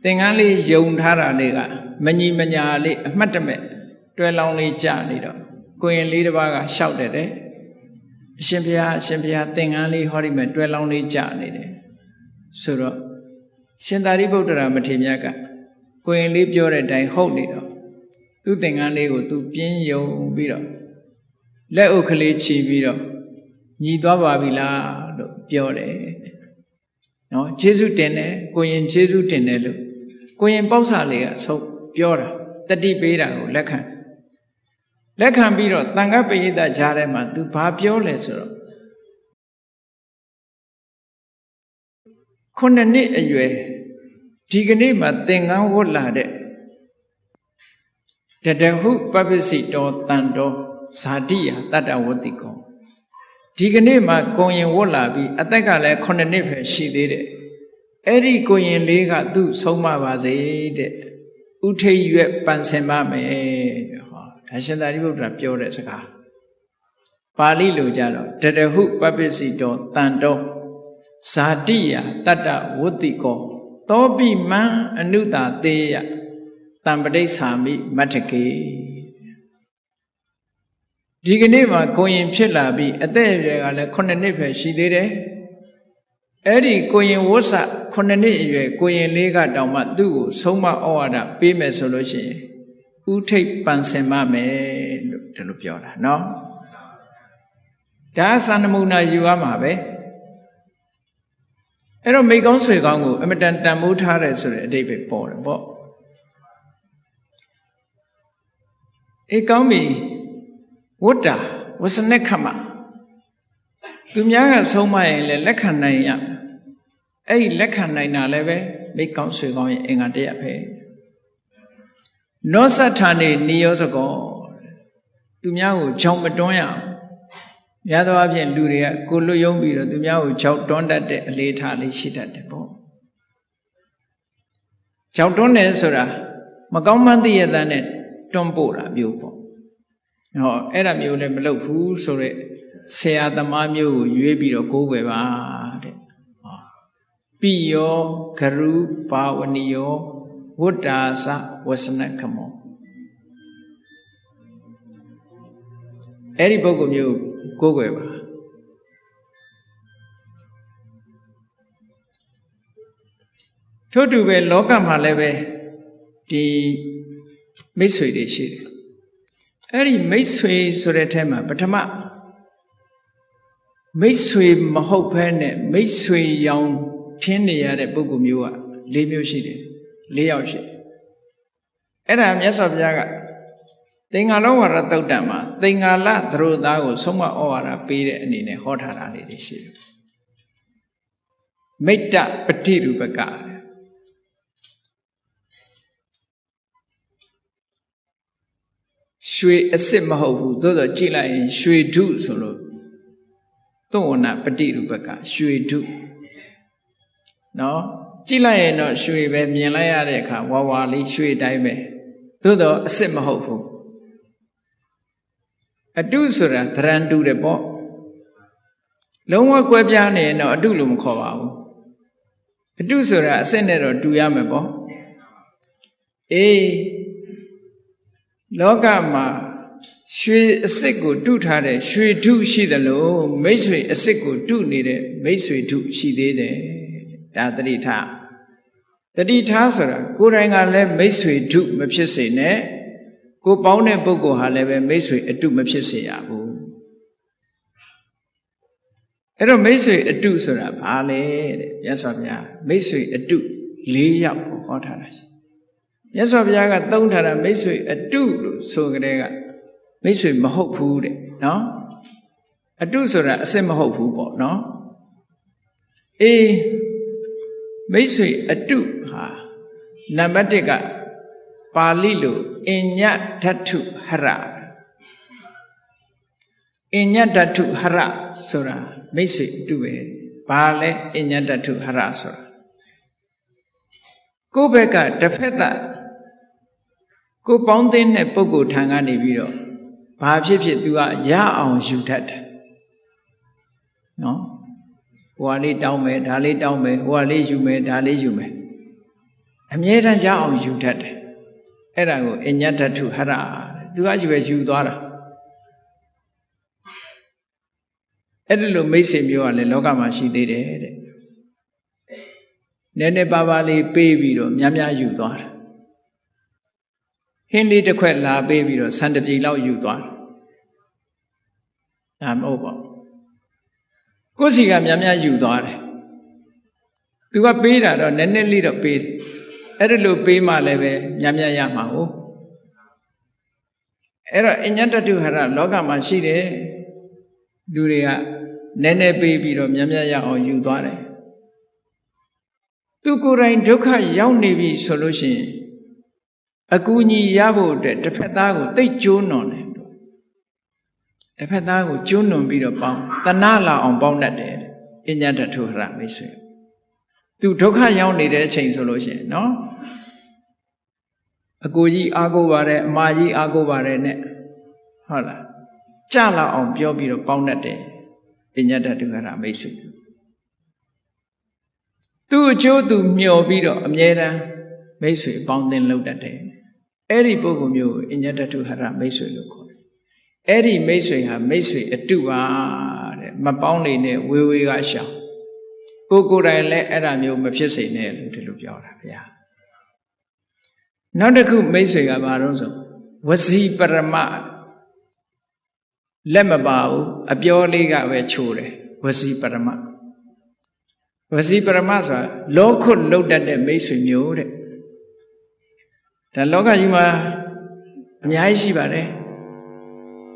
သင်္ကန်းလေးယုံထားတာလေးကမညီမညာလေးအမှတ်တမဲ့တွဲလောင်းလေးကြာနေတော့ကိုရင်လေးတစ်ပါးကရှောက်တယ်အရှင်ဘုရားသင်္ကန်းလေးဟောဒီမဲ့တွဲလောင်းလေးကြာနေတယ်ဆိုတော့ရှင်သာရိပုတ္တရာမထေရမြတ်ကကိုရင်လေးပြောတဲ့အတိုင်းဟုတ်နေတော့သူ့သင်္ကန်းလေးကိုသူပြင်းယုံပြီးတော့လက်အုပ်ကလေးချီပြီးတော့ ညီသွားပါပြီလားလို့ပြောတယ်နော်ကျေးဇူးတင်တယ်ကိုရင်ကျေးဇူးတင်တယ်လို့ကိုရင်ပေါ့ဆာလေးကဆုံးပြောတာတတိပေးတာကိုလက်ခံပြီးတော့တန်ခါပရိသတ်ကြားထဲမှာ तू ဘာပြောလဲဆိုတော့9 နှစ်အရွယ်ဒီကနေ့မှာသင်္ကန်းဝတ်လာတဲ့တတဟုပပ္ပစီတောတန်တောဇာတိယတတ္တဝတ္တိကောဒီကနေ့မှာကိုရင်ဝတ်လာပြီးအသက်ကလည်း9 နှစ်ပဲရှိသေးတယ်အဲ့ဒီကိုရင်လေးကသူ့ဆုံးမပါစေတဲ့ဥထိတ်ရွက်ပန်ဆင်ပါမယ်ဟောဒါရှင်သာရိပုတ္တရာပြောတဲ့စကားပါဠိလိုကြတော့တတဟုပပ္ပစီတောတန်တောဇာတိယတတ္တဝတ္တိကောသောပိမံအနုတာသေးယတံပဋိစ္ဆာမိမတ္ထကေဒီကနေ့မှာကိုရင်ဖြစ်လာပြီးအသက်အရွယ်ကလည်း9 နှစ်ပဲရှိသေးတယ်အဲ့ဒီကိုရင်ဝတ်ဆ9 နှစ်အရွယ်ကိုရင်လေးကတောင်မှသူ့ကိုဆုံးမဩဝါဒပေးမယ်ဆိုလို့ရှိရင်ဥထိတ်ပန်ဆင်မမယ်လို့ဒီလိုပြောတာနော်ဒါသံနမုနာယူရမှာပဲအဲ့တော့မိကောင်းဆွေကောင်းကိုအမတန်တန်မိုးထားတယ်ဆိုတဲ့အဓိပ္ပာယ်ပေါ်တယ်ပေါ့အေးကောင်းပြီဝတ္တာဝစနခမသူများကဆုံးမရင်လည်းလက်ခံနိုင်ရအဲ့ဒီလက်ခံနိုင်တာလည်းပဲမိကောင်းဆွေကောင်းရဲ့အင်္ဂါတရားပဲနောသထာနေနိယောစကောသူများကိုကြောင်မတွန်းရအောင်များသောအားဖြင့်လူတွေကကိုလွတ်ယုံပြီးတော့သူများကိုကြောက်တွန်းတတ်တဲ့အလေးထားလေးရှိတတ်တယ်ပေါ့ကြောက်တွန်းတယ်ဆိုတာမကောင်းမှန်းသိရတဲ့နဲ့တွန်းပို့တာမျိုးပေါ့ဟောအဲ့ဒါမျိုးလည်းမလုပ်ဘူးဆိုတော့ဆရာသမားမျိုးကိုရွေးပြီးတော့ကိုးကွယ်ပါတဲ့ဟောပိယောဂရုဘာဝနိယောဝတ္တာသဝစနခမောအဲ့ဒီပုဂ္ဂိုလ်မျိုးကိုးကွယ်ပါထို့တူပဲလောကမှာလည်းပဲဒီမိတ်ဆွေတွေရှိတယ်အဲ့ဒီမိတ်ဆွေဆိုတဲ့ထဲမှာပထမမိတ်ဆွေမဟုတ်ဘဲနဲ့မိတ်ဆွေရောင်ထင်းနေရတဲ့ပုဂ္ဂိုလ်မျိုးက၄မျိုးရှိတယ်၄ယောက်ရှိတယ်အဲ့ဒါမြတ်စွာဘုရားကသင်္ဃာလောဝါဒသုတ်တံမှာသင်္ဃာလသရိုသားကိုဆုံးမဩဝါဒပေးတဲ့အနေနဲ့ဟောထားတာလေးတွေရှိတယ်မိတ္တပฏิရူပကရွှေအစ်စ်မဟုတ်ဘူးသို့တော့ကြည့်လိုက်ရင်ရွှေဓုဆိုလို့သုဝနာပฏิရူပကရွှေဓုနော်ကြည့်လိုက်ရင်တော့ရွှေပဲမြင်လိုက်ရတဲ့အခါဝါဝါလေးရွှေတိုင်းပဲသို့တော့အစ်စ်မဟုတ်ဘူးအတုဆိုတာသရံတူတယ်ပေါ့လုံးဝကွဲပြားနေရင်တော့အတုလို့မခေါ်ပါဘူးအတုဆိုတာအစစ်နဲ့တော့တူရမယ်ပေါ့အေးလောကမှာရွှေအစစ်ကိုတုထားတဲ့ရွှေထုရှိသလိုမိတ်ဆွေအစစ်ကိုတုနေတဲ့မိတ်ဆွေထုရှိသေးတယ်ဒါတတိထားဆိုတာကိုယ်တိုင်ကလည်းမိတ်ဆွေထုမဖြစ်စေနဲ့ကိုပေါင်းတဲ့ပုဂ္ဂိုလ်ဟာလည်းပဲမိတ်ဆွေအတုမဖြစ်စေရဘူးအဲ့တော့မိတ်ဆွေအတုဆိုတာဘာလဲတဲ့မြတ်စွာဘုရားမိတ်ဆွေအတု၄ယောက်ကိုဟောထားတာရှိမြတ်စွာဘုရားကသုံးထားတာမိတ်ဆွေအတုလို့ဆိုကြတဲ့ကမိတ်ဆွေမဟုတ်ဘူးတဲ့နော်အတုဆိုတာအစစ်မဟုတ်ဘူးပေါ့နော်အေးမိတ်ဆွေအတုဟာနံပါတ်1ကပါဠိလိုအညဓာတုဟရအညဓာတုဟရဆိုတာမိတ်ဆွေအတုပဲဘာလဲအညဓာတုဟရဆိုတာကိုယ့်ဘက်ကတစ်ဖက်သက်ကိုပေါင်းသိတဲ့ပုဂ္ဂိုလ်ထံကနေပြီးတော့ဘာဖြစ်ဖြစ်သူကရအောင်ယူတတ်တယ်နော်ဟိုဟာလေးတောင်းမယ်ဒါလေးတောင်းမယ်ဟိုဟာလေးယူမယ်ဒါလေးယူမယ်အမြဲတမ်းရအောင်ယူတတ်တယ်အဲ့ဒါကိုအညတ္တထုဟရသူကယူသွားတာအဲ့ဒီလိုမိတ်ဆွေမျိုးကလည်းလောကမှာရှိသေးတယ်တဲ့နည်းနည်းပါးပါးလေးပေးပြီးတော့များများယူသွားတာဟင်းလေးတစ်ခွက်လာပေးပြီးတော့ဆန်တစ်ပြေလောက်ယူသွားတာဒါမဟုတ်ပါဘူး ကိုယ်စီကများများယူသွားတယ်သူကပေးတာတော့နည်းနည်းလေးတော့ပေးတယ်အဲ့ဒါလို့ပေးမှလည်းပဲများများရမှာဟုတ်အဲ့တော့အညတ္တတုဟရလောကမှာရှိတယ်လူတွေကနည်းနည်းပေးပြီးတော့များများရအောင်ယူသွားတယ်သူကိုယ်တိုင်ဒုက္ခရောက်နေပြီဆိုလို့ရှိရင်အကူအညီရဖို့အတွက်တစ်ဖက်သားကိုသိကျိုးနွန်တယ်တစ်ဖက်သားကိုကျိုးနွန်ပြီးတော့ပေါင်းတဏှာလာအောင်ပေါင်းတတ်တယ်အညတ္တတုဟရမိတ်ဆွေသူဒုက္ခရောက်နေတဲ့အချိန်ဆိုလို့ရှိရင်နော်အကိုကြီးအားကိုးပါတယ်အမကြီးအားကိုးပါတယ်နဲ့ဟုတ်လားကြလာအောင်ပြောပြီးတော့ပေါင်းတတ်တယ်အညတ္တတုဟရမိတ်ဆွေသူ့အကျိုးသူမျှော်ပြီးတော့အမြဲတမ်းမိတ်ဆွေပေါင်းသင်းလုပ်တတ်တယ်အဲ့ဒီပုဂ္ဂိုလ်မျိုးကိုအညတ္တတုဟရမိတ်ဆွေလို့ခေါ်တယ်အဲ့ဒီမိတ်ဆွေဟာမိတ်ဆွေအတုပါတဲ့မပေါင်းနေနဲ့ဝေဝေကရှောင်ကိုယ်တိုင်လည်းအဲ့ဒါမျိုးမဖြစ်စေနဲ့လို့ဒီလိုပြောတာဗျာနောက်တစ်ခုမိတ်ဆွေကဘာလို့ဆိုဝစီပရမလက်မပါဘူးအပြောလေးကပဲချိုးတယ်ဝစီပရမဝစီပရမဆိုတာလောကုတ်လုတ်တတ်တဲ့မိတ်ဆွေမျိုးတဲ့ဒါလောကကြီးမှာအများကြီးရှိပါတယ်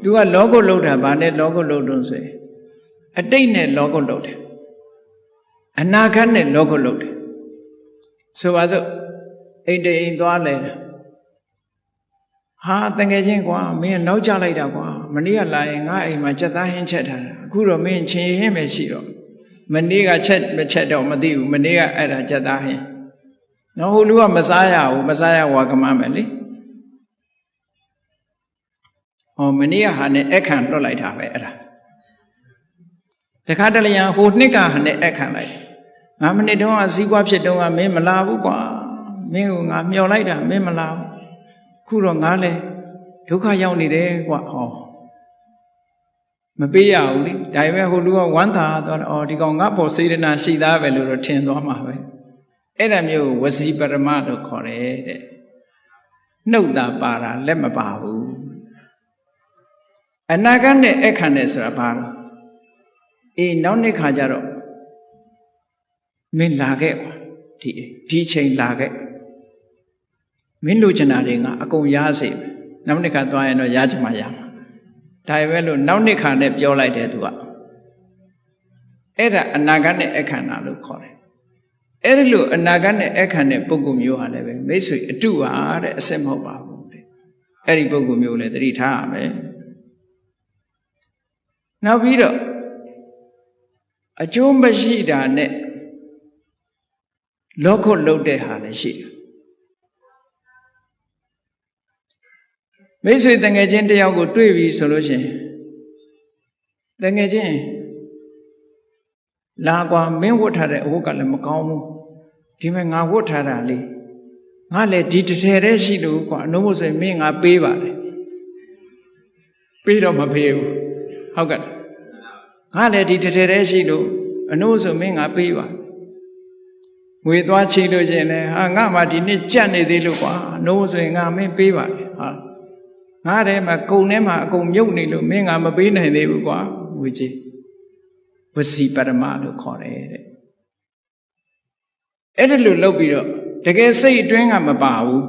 သူကလောကုတ်လုတ်တာဗာနဲ့လောကုတ်လုတ်တုံးဆိုရင်အတိတ်နဲ့လောကုတ်လုတ်တယ်အနာဂတ်နဲ့လောကုတ်လုတ်တယ်ဆိုပါစို့အိမ်တိမ်သွားလဲဟာတကယ်ချင်းကွာမင်းနောက်ကျလိုက်တာကွာမနေ့ကလာရင်ငါအိမ်မှာကြက်သားဟင်းချက်ထားတာအခုတော့မင်းချင်းဟင်းပဲရှိတော့မနေ့ကချက်မချက်တော့မသိဘူးမနေ့ကအဲ့ဒါကြက်သားဟင်းနော်ဟိုလူကမစားရဘူးမစားရဝါကမမယ်လေဟောမနေ့ကဟာနဲ့အခန့်လွတ်လိုက်တာပဲအဲ့ဒါတခါတလေရန်ဟိုနှစ်ကဟာနဲ့အခန့်လိုက်9မိနစ်တုန်းကစည်းကွားဖြစ်တုန်းကမင်းမလာဘူးကွာမင်းကငါမျောလိုက်တာမင်းမလာဘူးခုတော့ငါလဲဒုက္ခရောက်နေတယ်ကွာဟောမပေးရဘူးလေဒါပေမဲ့ဟိုလူကဝမ်းသာသွားတယ်အော်ဒီကောင်ငါဖို့စေတနာရှိသားပဲလို့တော့ထင်သွားမှာပဲအဲ့ဒါမျိုးဝစီပရမလို့ခေါ်တယ်တဲ့နှုတ်တာပါတာလက်မပါဘူးအနာဂတ်နဲ့အခန့်နဲ့ဆိုတာဘာလဲအေးနောက်နှစ်ခါကျတော့မင်းလာခဲ့ကွာဒီချိန်လာခဲ့မင်းလိုချင်တာတွေငါအကုန်ရစေမယ်နောက်နှစ်ခါသွားရင်တော့ရချင်မှရမှာဒါပဲလို့နောက်နှစ်ခါနဲ့ပြောလိုက်တယ်သူကအဲ့ဒါအနာဂတ်နဲ့အခန့်တာလို့ခေါ်တယ်အဲ့ဒီလိုအနာဂတ်နဲ့အခန့်တဲ့ပုဂ္ဂိုလ်မျိုးဟာလည်းပဲမိတ်ဆွေအတုပါတဲ့အစစ်မဟုတ်ပါဘူးတဲ့အဲ့ဒီပုဂ္ဂိုလ်မျိုးလည်းသတိထားရမယ်နောက်ပြီးတော့အကျိုးမရှိတာနဲ့လောကုတ်လုတ်တဲ့ဟာလည်းရှိတယ်မိတ်ဆွေတငယ်ချင်းတယောက်ကိုတွေ့ပြီဆိုလို့ရှိရင်တငယ်ချင်းလာကွာမင်းဝတ်ထားတဲ့အဝတ်ကလည်းမကောင်းဘူးဒီမဲ့ငါဝတ်ထားတာလေငါလည်းဒီတစ်ထည်တည်းရှိလို့ကွာအနှုံးမို့ဆိုရင်မင်းငါပေးပါတယ်ပေးတော့မပေးဘူးဟုတ်ကဲ့ငါလည်းဒီတစ်ထည်တည်းရှိလို့အနှုံးဆိုမင်းငါပေးပါငွေသွားချီလို့ရှိရင်လည်းဟာငါမှဒီနေ့ကြက်နေသေးလို့ကွာအနှုံးဆိုရင်ငါမင်းပေးပါတယ်ဟာငါထဲမှာကုံထဲမှာအကုန်မြုပ်နေလို့မင်းငါမပေးနိုင်သေးဘူးကွာငွေကြီးဝစီပရမလို့ခေါ်တယ်တဲ့အဲ့ဒါလို့လုပ်ပြီးတော့တကယ်စိတ်အတွင်းကမပါဘူး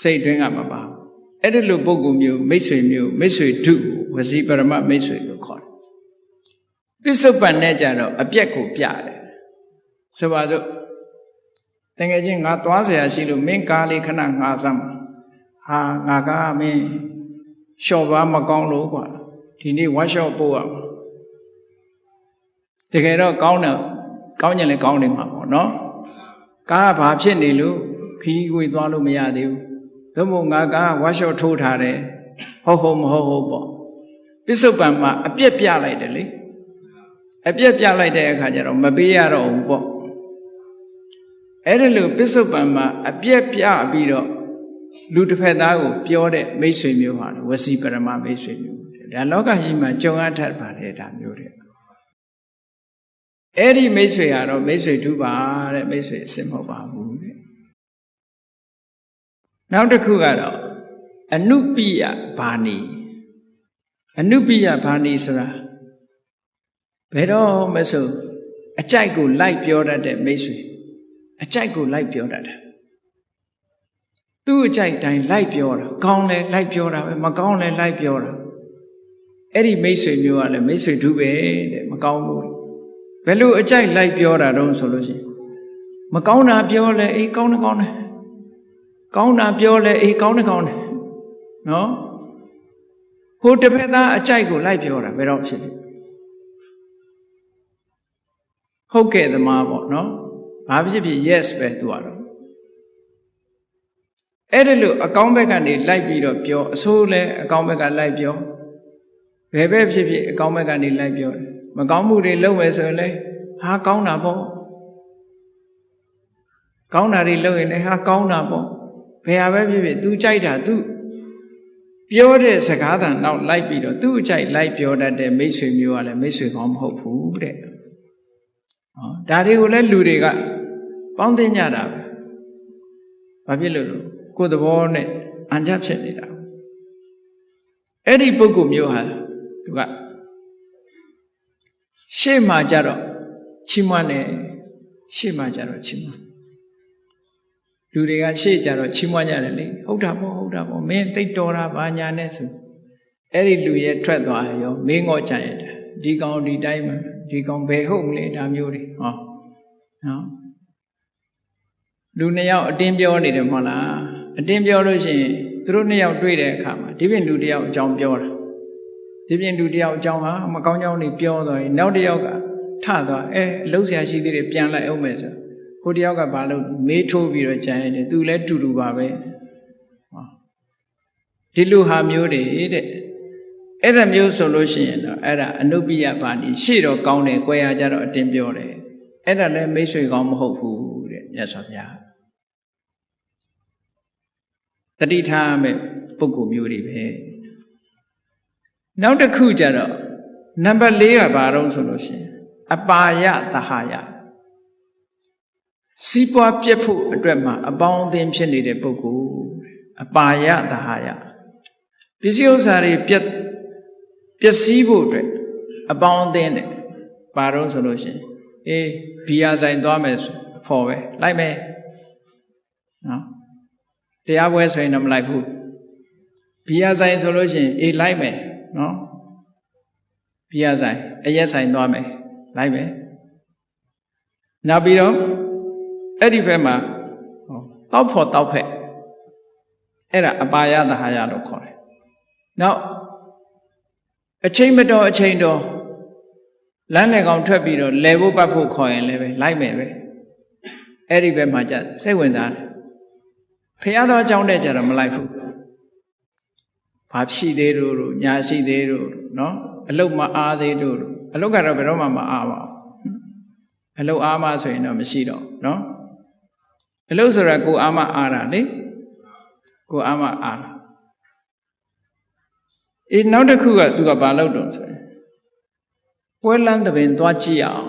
စိတ်အတွင်းကမပါဘူးအဲ့ဒါလို့ပုဂ္ဂိုလ်မျိုးမိတ်ဆွေဒုဝစီပရမမိတ်ဆွေလို့ခေါ်တယ်ပစ္စုပန်နဲ့ကြတော့အပြက်ကိုပြတယ်ဆိုပါစို့တကယ်ချင်းငါသွားเสียရှိလို့မင်းကားလေးခဏငါစမ်းဟာငါကမင်းလျှော့ပါမကောင်းလို့ကွာဒီနေ့ဝါရှော့ပို့ရမှာတကယ်တော့ကောင်းတယ်ကောင်းရင်လည်းကောင်းနေမှာပေါ့နော်ကားကဘာဖြစ်နေလို့ခီးခွေသွားလို့မရသေးဘူးသို့မဟုတ်ငါကဝါရှော့ထိုးထားတယ်ဟုတ်မဟုတ်ပေါ့ပစ္စုပန်မှာအပြက်ပြလိုက်တယ်လေအပြက်ပြလိုက်တဲ့အခါကျတော့မပေးရတော့ဘူးပေါ့အဲ့ဒါလို့ပစ္စုပန်မှာအပြက်ပြပြီးတော့လူတစ်ဖက်သားကိုပြောတဲ့မိတ်ဆွေမျိုးဟာဝစီပရမမိတ်ဆွေမျိုးဒါလောကကြီးမှာကြုံရတတ်ပါတယ်ဒါမျိုးတဲ့အဲ့ဒီမိတ်ဆွေကတော့မိတ်ဆွေဒုပါတဲ့မိတ်ဆွေအစစ်မဟုတ်ပါဘူးတဲ့နောက်တစ်ခုကတော့အနုပိယဘာဏီအနုပိယဘာဏီဆိုတာဘ ဘယ်တော့မဆိုအကြိုက်ကိုလိုက်ပြောတတ်တဲ့မိတ်ဆွေအကြိုက်ကိုလိုက်ပြောတတ်တယ်သူ့အကြိုက်တိုင်းလိုက်ပြောတာကောင်းလဲလိုက်ပြောတာပဲမကောင်းလဲလိုက်ပြောတာအဲ့ဒီမိတ်ဆွေမျိုးကလည်းမိတ်ဆွေဒုပဲတဲ့မကောင်းဘူးဘယ်လိုအကြိုက်လိုက်ပြောတာတော့ဆိုလို့ရှိရင်မကောင်းတာပြောလဲအေးကောင်းတယ်ကောင်းတယ်ကောင်းတာပြောလဲအေးကောင်းတယ်ကောင်းတယ်နော်ဟိုတစ်ဖက်သားအကြိုက်ကိုလိုက်ပြောတာဘယ်တော့ဖြစ်လဲဟုတ်ကဲ့သမားပေါ့နော်ဘာဖြစ်ဖြစ် yes ပဲသူကတော့အဲ့ဒါလို့အကောင်းဘက်ကနေလိုက်ပြီးတော့ပြောအဆိုးလဲအကောင်းဘက်ကလိုက်ပြောဘယ်ဘက်ဖြစ်ဖြစ်အကောင်းဘက်ကနေလိုက်ပြောတယ်မကောင်းမှုတွေလုပ်မယ်ဆိုရင်လဲဟာကောင်းတာပေါ့ကောင်းတာတွေလုပ်ရင်လည်းဟာကောင်းတာပေါ့ဘယ်ဟာပဲဖြစ်ဖြစ် तू ကြိုက်တာ तू ပြောတဲ့စကားသံနောက်လိုက်ပြီးတော့ तू အကြိုက်လိုက်ပြောတတ်တဲ့မိတ်ဆွေမျိုးကလည်းမိတ်ဆွေကောင်းမဟုတ်ဘူးတဲ့ဒါတွေကိုလည်းလူတွေကပေါင်းသိကြတာပဲဘာဖြစ်လို့လဲကိုယ်သဘောနဲ့အံကြဖြစ်နေတာအဲ့ဒီပုဂ္ဂိုလ်မျိုးဟာသူကရှေ့မှာကြတော့ချီးမွမ်းတယ်ရှေ့မှာကြတော့ချီးမွမ်းလူတွေကရှေ့ကြတော့ချီးမွမ်းကြတယ်လေဟုတ်တာပေါ့ဟုတ်တာပေါ့မင်းသိတော်တာဘာညာနဲ့ဆိုအဲ့ဒီလူရဲ့ထွက်သွားရောမင်းငေါ့ကြရတာဒီကောင်ဒီတိုင်းမှာဒီကောင်ဘယ်ဟုတ်မလဲဒါမျိုးတွေဟောနော်လူနှစ်ယောက်အတင်းပြောနေတယ်မဟုတ်လားအတင်းပြောလို့ရှိရင်သူတို့နှစ်ယောက်တွေ့တဲ့အခါမှာဒီပြင်လူတစ်ယောက်အကြောင်းပြောတာဒီပြင်လူတစ်ယောက်အကြောင်းဟာမကောင်းကြောင်းတွေပြောသွားရင်နောက်တစ်ယောက်ကထသွားအလုံးဆရာရှိသေးတယ်ပြန်လိုက်အောင်မယ်ဆိုဟိုတစ်ယောက်ကဘာလို့မေးထိုးပြီးတော့ကြံရတယ်သူလည်းတူတူပါပဲဒီလူဟာမျိုးတွေတဲ့အဲ့ဒါမျိုးဆိုလို့ရှိရင်တော့အဲ့ဒါအနုပ္ပိယပါဏိရှေ့တော့ကောင်းတယ်၊ကွဲရကြတော့အတင်းပြောတယ်အဲ့ဒါလည်းမိတ်ဆွေကောင်းမဟုတ်ဘူးတဲ့မြတ်စွာဘုရားတတိထားမဲ့ပုဂ္ဂိုလ်မျိုးတွေပဲနောက်တစ်ခုကျတော့နံပါတ်၄ကဘာတော့ဆိုလို့ရှိရင်အပါယသဟာယစီးပွားပြက်ဖို့အတွက်မှာအပေါင်းအသင်းဖြစ်နေတဲ့ပုဂ္ဂိုလ်အပါယသဟာယပစ္စည်းဥစ္စာတွေပျက်စီးဖို့အတွက်အပေါင်းအသင်းနဲ့ဘာတော့ဆိုလို့ရှိရင်အေးဘီယာဆိုင်သွားမယ်ဆိုဖော်ပဲလိုက်မယ်နော်တရားပွဲဆိုရင်တော့မလိုက်ဘူးဘီယာဆိုင်ဆိုလို့ရှိရင်အေးလိုက်မယ်နော်ဘီယာဆိုင်အရက်ဆိုင်သွားမယ်လိုက်မယ်နောက်ပြီးတော့အဲ့ဒီဘက်မှာတောက်ဖို့တောက်ဖက်အဲ့ဒါအပါယသဟာယလို့ခေါ်တယ်နောက်အချိန်မတော်အချိန်တော်လမ်းလေကောင်ထွက်ပြီးတော့လဲဖို့ပတ်ဖို့ခေါ်ရင်လည်းပဲလိုက်မယ်ပဲအဲ့ဒီဘက်မှာじゃစိတ်ဝင်စားတယ်ဖះတော်အကြောင်းနဲ့ကြတော့မလိုက်ဘူးဘာဖြစ်သေးတို့ညာရှိသေးတို့နော်အလုတ်မအားသေးတို့အလုတ်ကတော့ဘယ်တော့မှမအားပါဘူးအလုတ်အားမဆိုရင်တော့မရှိတော့နော်အလုတ်ဆိုတာကိုအားမအားတာလေကိုအားမအားတာအေးနောက်တစ်ခုကသူကဘာလုပ်တော့ဆိုရင်ပွဲလန်းသဘင်သွားကြည့်အောင်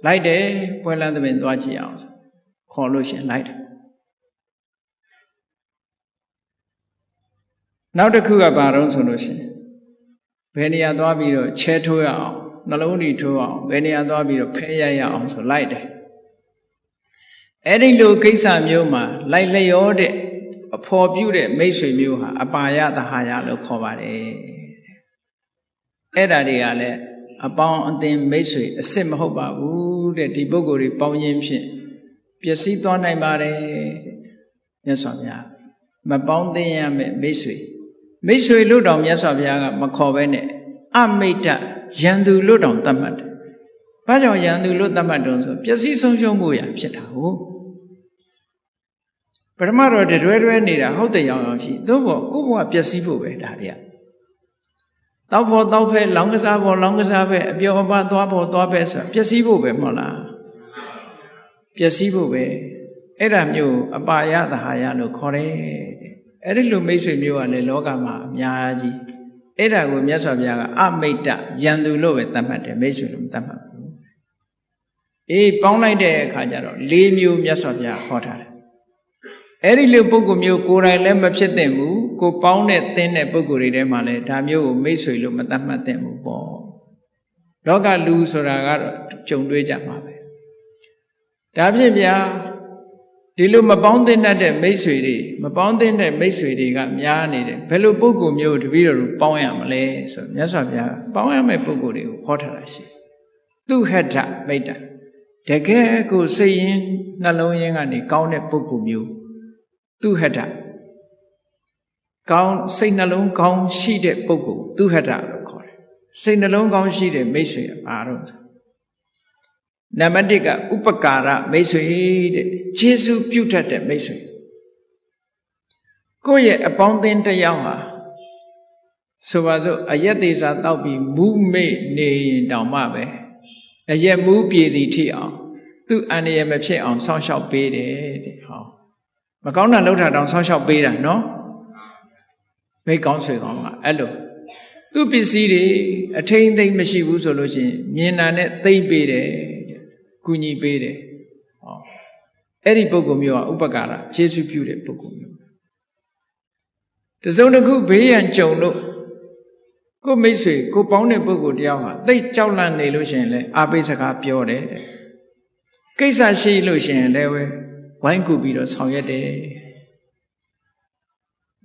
လိုက်တယ်ပွဲလန်းသဘင်သွားကြည့်အောင်ခေါ်လို့ရှင်လိုက်တယ်နောက်တစ်ခုကဘာတော့ဆိုလို့ရှင်ဘယ်နေရာသွားပြီးတော့ချဲထိုးရအောင်နှလုံးဓာတ်ထိုးအောင်ဘယ်နေရာသွားပြီးတော့ဖဲရရအောင်ဆိုလိုက်တယ်အဲ့ဒီလိုကိစ္စမျိုးမှာလိုက်လျောတဲ့အဖော်ပြုတဲ့မိတ်ဆွေမျိုးဟာအပါယသဟာယလို့ခေါ်ပါတယ်အဲ့ဒါတွေကလည်းအပေါင်းအသင်းမိတ်ဆွေအစ်စ်မဟုတ်ပါဘူးတဲ့ဒီပုဂ္ဂိုလ်တွေပေါင်းရင်းဖြင့်ပျက်စီးသွားနိုင်ပါတယ်မြတ်စွာဘုရားမပေါင်းသိရမယ်မိတ်ဆွေလို့တောင်မြတ်စွာဘုရားကမခေါ်ဘဲနဲ့အမိတ္တယံသူလို့တောင်သတ်မှတ်တယ်။ဘာကြောင့်ယံသူလို့သတ်မှတ်တုံးဆိုပျက်စီးဆုံးရှုံးမှုရဖြစ်တာဟုတ်ပထမတော့တွဲနေတာဟုတ်တယ်ရောင်ရှိသို့ပေါ့ကိုယ့်ဘဝပျက်စီးဖို့ပဲဒါတွေကတောက်ဖို့တောက်ဖဲလောင်းကစားဖို့လောင်းကစားဖဲအပြောအပသွားဖို့သွားဖဲဆိုပျက်စီးဖို့ပဲမဟုတ်လားပျက်စီးဖို့ပဲအဲ့ဒါမျိုးအပါယသဟာယလို့ခေါ်တယ်အဲ့ဒီလိုမိတ်ဆွေမျိုးကလည်းလောကမှာအများကြီးအဲ့ဒါကိုမြတ်စွာဘုရားကအမိတ္တယံသူလို့ပဲသတ်မှတ်တယ်မိတ်ဆွေလို့မသတ်မှတ်ဘူးအေးပေါင်းလိုက်တဲ့အခါကျတော့၄မျိုးမြတ်စွာဘုရားခေါ်ထားတယ်အဲ့ဒီလိုပုဂ္ဂိုလ်မျိုးကိုယ်တိုင်လည်းမဖြစ်သင့်ဘူးကိုပေါင်းတဲ့သင်တဲ့ပုဂ္ဂိုလ်တွေထဲမှာလည်းဒါမျိုးကိုမိတ်ဆွေလို့မသတ်မှတ်သင့်ဘူးပေါ့ လောကလူဆိုတာကတော့ကြုံတွေ့ကြမှာပဲဒါဖြစ်ဗျာဒီလိုမပေါင်းသင့်တဲ့မိတ်ဆွေတွေမပေါင်းသင့်တဲ့မိတ်ဆွေတွေကများနေတယ်ဘယ်လိုပုဂ္ဂိုလ်မျိုးတပည့်တော်တို့ပေါင်းရမလဲဆိုမြတ်စွာဘုရားပေါင်းရမယ့်ပုဂ္ဂိုလ်တွေကိုခေါ်ထားတာရှိသူဟထမိတ္တတကယ်ကိုစိတ်ရင်းနှလုံးရင်းကနေကောင်းတဲ့ပုဂ္ဂိုလ်မျိုးသူဟထကောင်းစိတ်နှလုံးကောင်းရှိတဲ့ပုဂ္ဂိုလ်သူဟထလို့ခေါ်တယ်စိတ်နှလုံးကောင်းရှိတဲ့မိတ်ဆွေကဘာလို့နံပါတ်1ကဥပကာရမိတ်ဆွေတဲ့ကျေးဇူးပြုတတ်တဲ့မိတ်ဆွေကိုယ့်ရဲ့အပေါင်းအသင်းတစ်ယောက်ဟာဆိုပါစို့အရက်သေးစာတောက်ပြီးမူးမေ့နေရင်တောင်မှပဲအရက်မူးပြေသည်ထိအောင်သူ့အန္တရာယ်မဖြစ်အောင်စောင့်ရှောက်ပေးတယ်တဲ့ဟောမကောင်းတာလှုပ်တာတောင်စောင့်ရှောက်ပေးတာနော်မိတ်ကောင်းဆွေကောင်းကအဲ့လိုသူ့ပစ္စည်းတွေအထိန်သိမ့်မရှိဘူးဆိုလို့ရှိရင်မြင်တာနဲ့သိမ့်ပေးတယ်ကူညီပေးတယ်ဟောအဲ့ဒီပုဂ္ဂိုလ်မျိုးကဥပကာရကျေးဇူးပြုတဲ့ပုဂ္ဂိုလ်မျိုးတစုံတစ်ခုဘေးရန်ကြုံလို့ကိုမိတ်ဆွေကိုပေါင်းတဲ့ပုဂ္ဂိုလ်တယောက်ဟာသိကြောက်လန့်နေလို့ရှိရင်လည်းအားပေးစကားပြောတယ်တဲ့ကိစ္စရှိလို့ရှိရင်လည်းဝိုင်းကူပြီးတော့ဆောင်ရွက်တယ်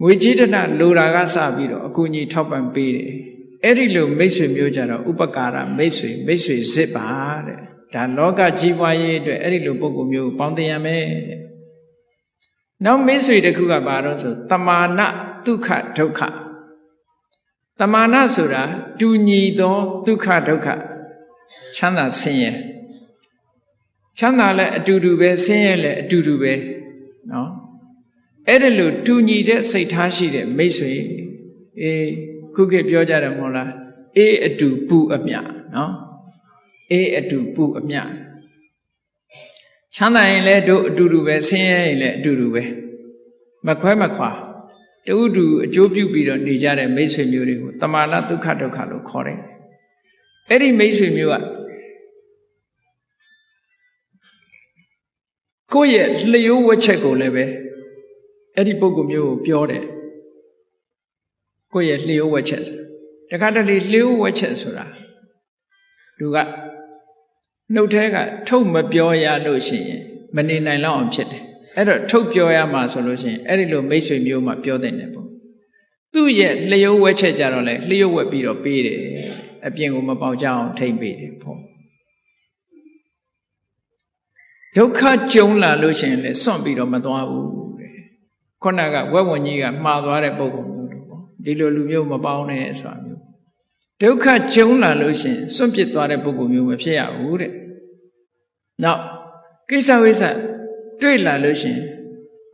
ငွေကြေးတဏလိုတာကစပြီးတော့အကူအညီထောက်ပံ့ပေးတယ်အဲ့ဒီလိုမိတ်ဆွေမျိုးကြတော့ဥပကာရမိတ်ဆွေဇစ်ပါတဲ့ဒါလောကကြီးပွားရေးအတွက်အဲ့ဒီလိုပုဂ္ဂိုလ်မျိုးပေါင်းတင်ရမယ်တဲ့နောက်မိတ်ဆွေတစ်ခုကဘာလို့ဆိုတမာနဒုက္ခဒုက္ခတမာနဆိုတာတူညီသောဒုက္ခဒုက္ခချမ်းသာဆင်းရဲချမ်းသာလည်းအတူတူပဲဆင်းရဲလည်းအတူတူပဲနော်အဲ့ဒါလို့တူညီတဲ့စိတ်ထားရှိတဲ့မိတ်ဆွေခုခေတ်ပြောကြတယ်မဟုတ်လားအေးအတူပူအမြနော်အေးအတူပူအမြချမ်းသာရင်လည်းတို့အတူတူပဲဆင်းရဲရင်လည်းအတူတူပဲမခွဲမခွာတူတူအကျိုးပြုပြီးတော့နေကြတဲ့မိတ်ဆွေမျိုးတွေကိုတမာနဒုက္ခဒုက္ခလို့ခေါ်တယ်အဲ့ဒီမိတ်ဆွေမျိုးကကိုယ့်ရဲ့လျှိုးဝှက်ချက်ကိုလည်းပဲအဲ့ဒီပုဂ္ဂိုလ်မျိုးကိုပြောတယ်ကိုယ့်ရဲ့လျှိုးဝှက်ချက်တခါတလေလျှိုးဝှက်ချက်ဆိုတာလူကနှုတ်ထဲကထုတ်မပြောရလို့ရှိရင်မနေနိုင်လောက်အောင်ဖြစ်တယ်အဲ့တော့ထုတ်ပြောရမှာဆိုလို့ရှိရင်အဲ့ဒီလိုမိတ်ဆွေမျိုးမှပြောတဲ့နေပေါ့သူ့ရဲ့လျှိုးဝှက်ချက်ကြတော့လေလျှိုးဝှက်ပြီးတော့ပေးတယ်အပြင်ကိုမပေါက်ကြအောင်ထိမ့်ပေးတယ်ပေါ့ဒုက္ခကြုံလာလို့ရှိရင်လည်းစွန့်ပြီးတော့မသွားဘူးတဲ့ခုနကဝက်ဝင်ကြီးကမှားသွားတဲ့ပုံစံမျိုးပေါ့ဒီလိုလူမျိုးမပေါင်းနဲ့ဆိုတာမျိုးဒုက္ခကြုံလာလို့ရှိရင်စွန့်ပစ်သွားတဲ့ပုဂ္ဂိုလ်မျိုးမဖြစ်ရဘူးတဲ့နောက်ကိစ္စဝိစ္စတွေ့လာလို့ရှိရင်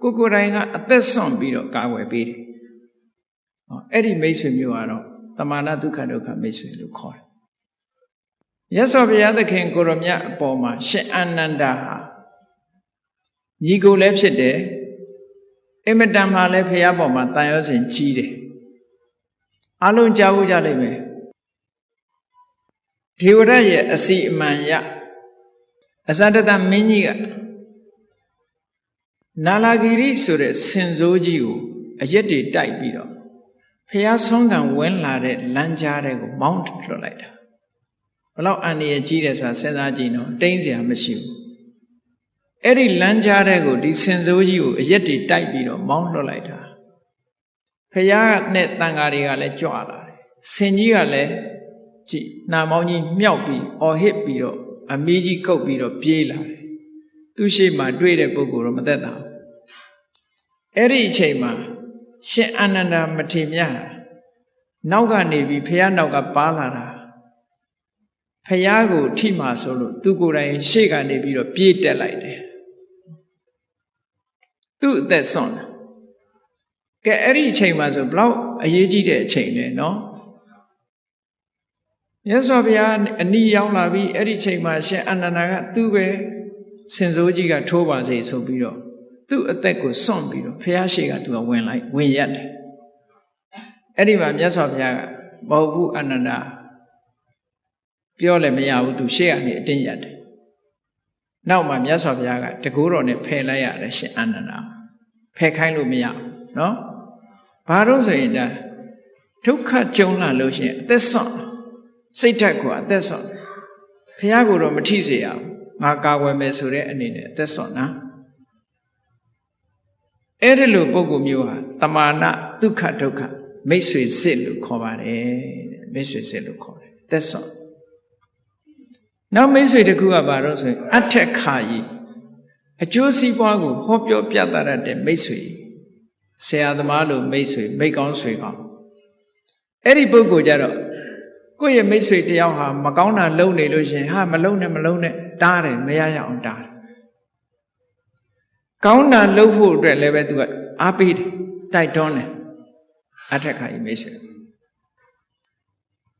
ကိုယ်တိုင်ကအသက်စွန့်ပြီးတော့ကာဝယ်ပေးတယ်ဟောအဲ့ဒီမိတ်ဆွေမျိုးကတော့တမာနဒုက္ခဒုက္ခမိတ်ဆွေလို့ခေါ်တယ်မြတ်စွာဘုရားသခင်ကိုရမြတ်အပေါ်မှာရှင်အာနန္ဒာဟာညီကိုလည်းဖြစ်တယ်အင်မတန်မှလည်းဘုရားပေါ်မှာတန်ရောစဉ်ကြီးတယ်အလုံးကြားဖို့ကြလိမ့်မယ်ဒေဝရရဲ့အစီအမံရအဇဒတမင်းကြီးကနာလာဂီရိဆိုတဲ့ဆင်စိုးကြီးကိုအရက်တွေတိုက်ပြီးတော့ဘုရားဆုံးကံဝင်လာတဲ့လမ်းကြားတဲ့ကိုမောင်းလွှတ်လိုက်တာဘလောက်အန္တရာယ်ကြီးတယ်ဆိုတာစဉ်းစားကြည့်နော်တိမ့်စရာမရှိဘူးအဲ့ဒီလမ်းကြားတဲ့ကိုဒီဆင်စိုးကြီးကိုအရက်တွေတိုက်ပြီးတော့မောင်းလွှတ်လိုက်တာဘုရားနဲ့တန်ဃာတွေကလည်းကြွလာတယ်ဆင်ကြီးကလည်းကြည့်နှာမောင်းကြီးမြောက်ပြီးအော်ဟစ်ပြီးတော့အမီးကြီးကုတ်ပြီးတော့ပြေးလာတယ်သူရှိမှတွေ့တဲ့ပုဂ္ဂိုလ်တော့မသက်သာဘူးအဲ့ဒီအချိန်မှာရှင်အာနန္ဒာမထေရနောက်ကနေပြီးဘုရားနောက်ကပါလာတာဘုရားကိုထိမှဆိုလို့သူကိုယ်တိုင်ရှေ့ကနေပြီးတော့ပြေးတက်လိုက်တယ်သူ့အသက်ဆွန့်တယ်ကဲအဲ့ဒီအချိန်မှာဆိုဘလောက်အရေးကြီးတဲ့အချိန်လဲနော်မြတ်စွာဘုရားအနီးရောက်လာပြီးအဲ့ဒီအချိန်မှာရှင်အာနန္ဒာကသူ့ပဲဆင်စိုးကြီးကထိုးပါစေဆိုပြီးတော့သူ့အသက်ကိုစွန့်ပြီးတော့ဘုရားရှိခိုးသူကဝင်ရက်တယ်အဲ့ဒီမှာမြတ်စွာဘုရားကမဟုတ်ဘူးအာနန္ဒာပြောလည်းမရဘူးသူရှေ့ကနေအတင်းရက်တယ်နောက်မှာမြတ်စွာဘုရားကတကူတော်နဲ့ဖယ်လိုက်ရတယ်ရှင်အာနန္ဒာဖယ်ခိုင်းလို့မရဘူးနော်ဘာလို့ဆိုရင်ဒါဒုက္ခကြုံလာလို့ရှိရင်အသက်စွန့် စိတ်ဓာတ်ကိုအသက်ဆုံးဘုရားကိုတော့မထိစေရအောင်ငါကာဝယ်မယ်ဆိုတဲ့အနေနဲ့အသက်ဆုံးနော်အဲ့ဒီလိုပုဂ္ဂိုလ်မျိုးဟာတမာနဒုက္ခဒုက္ခမိတ်ဆွေစစ်လို့ခေါ်ပါတယ်မိတ်ဆွေစစ်လို့ခေါ်တယ်သက်ဆုံးနောက်မိတ်ဆွေတစ်ခုကဘာလို့ဆိုရင်အထက်ခါကြီးအကျိုးစီးပွားကိုဟောပြောပြသရတဲ့မိတ်ဆွေဆရာသမားလိုမိတ်ဆွေမိတ်ကောင်းဆွေကောင်းအဲ့ဒီပုဂ္ဂိုလ်ကြတော့ကိုယ့်ရဲ့မိတ်ဆွေတယောက်ဟာမကောင်းတာလုပ်နေလို့ရှင်ဟာမလုပ်နဲ့တားတယ်မရရအောင်တားတယ်ကောင်းတာလုပ်ဖို့အတွက်လည်းပဲသူကအားပေးတယ်တိုက်တွန်းတယ်အထက်ခါကြီးမိတ်ဆွေ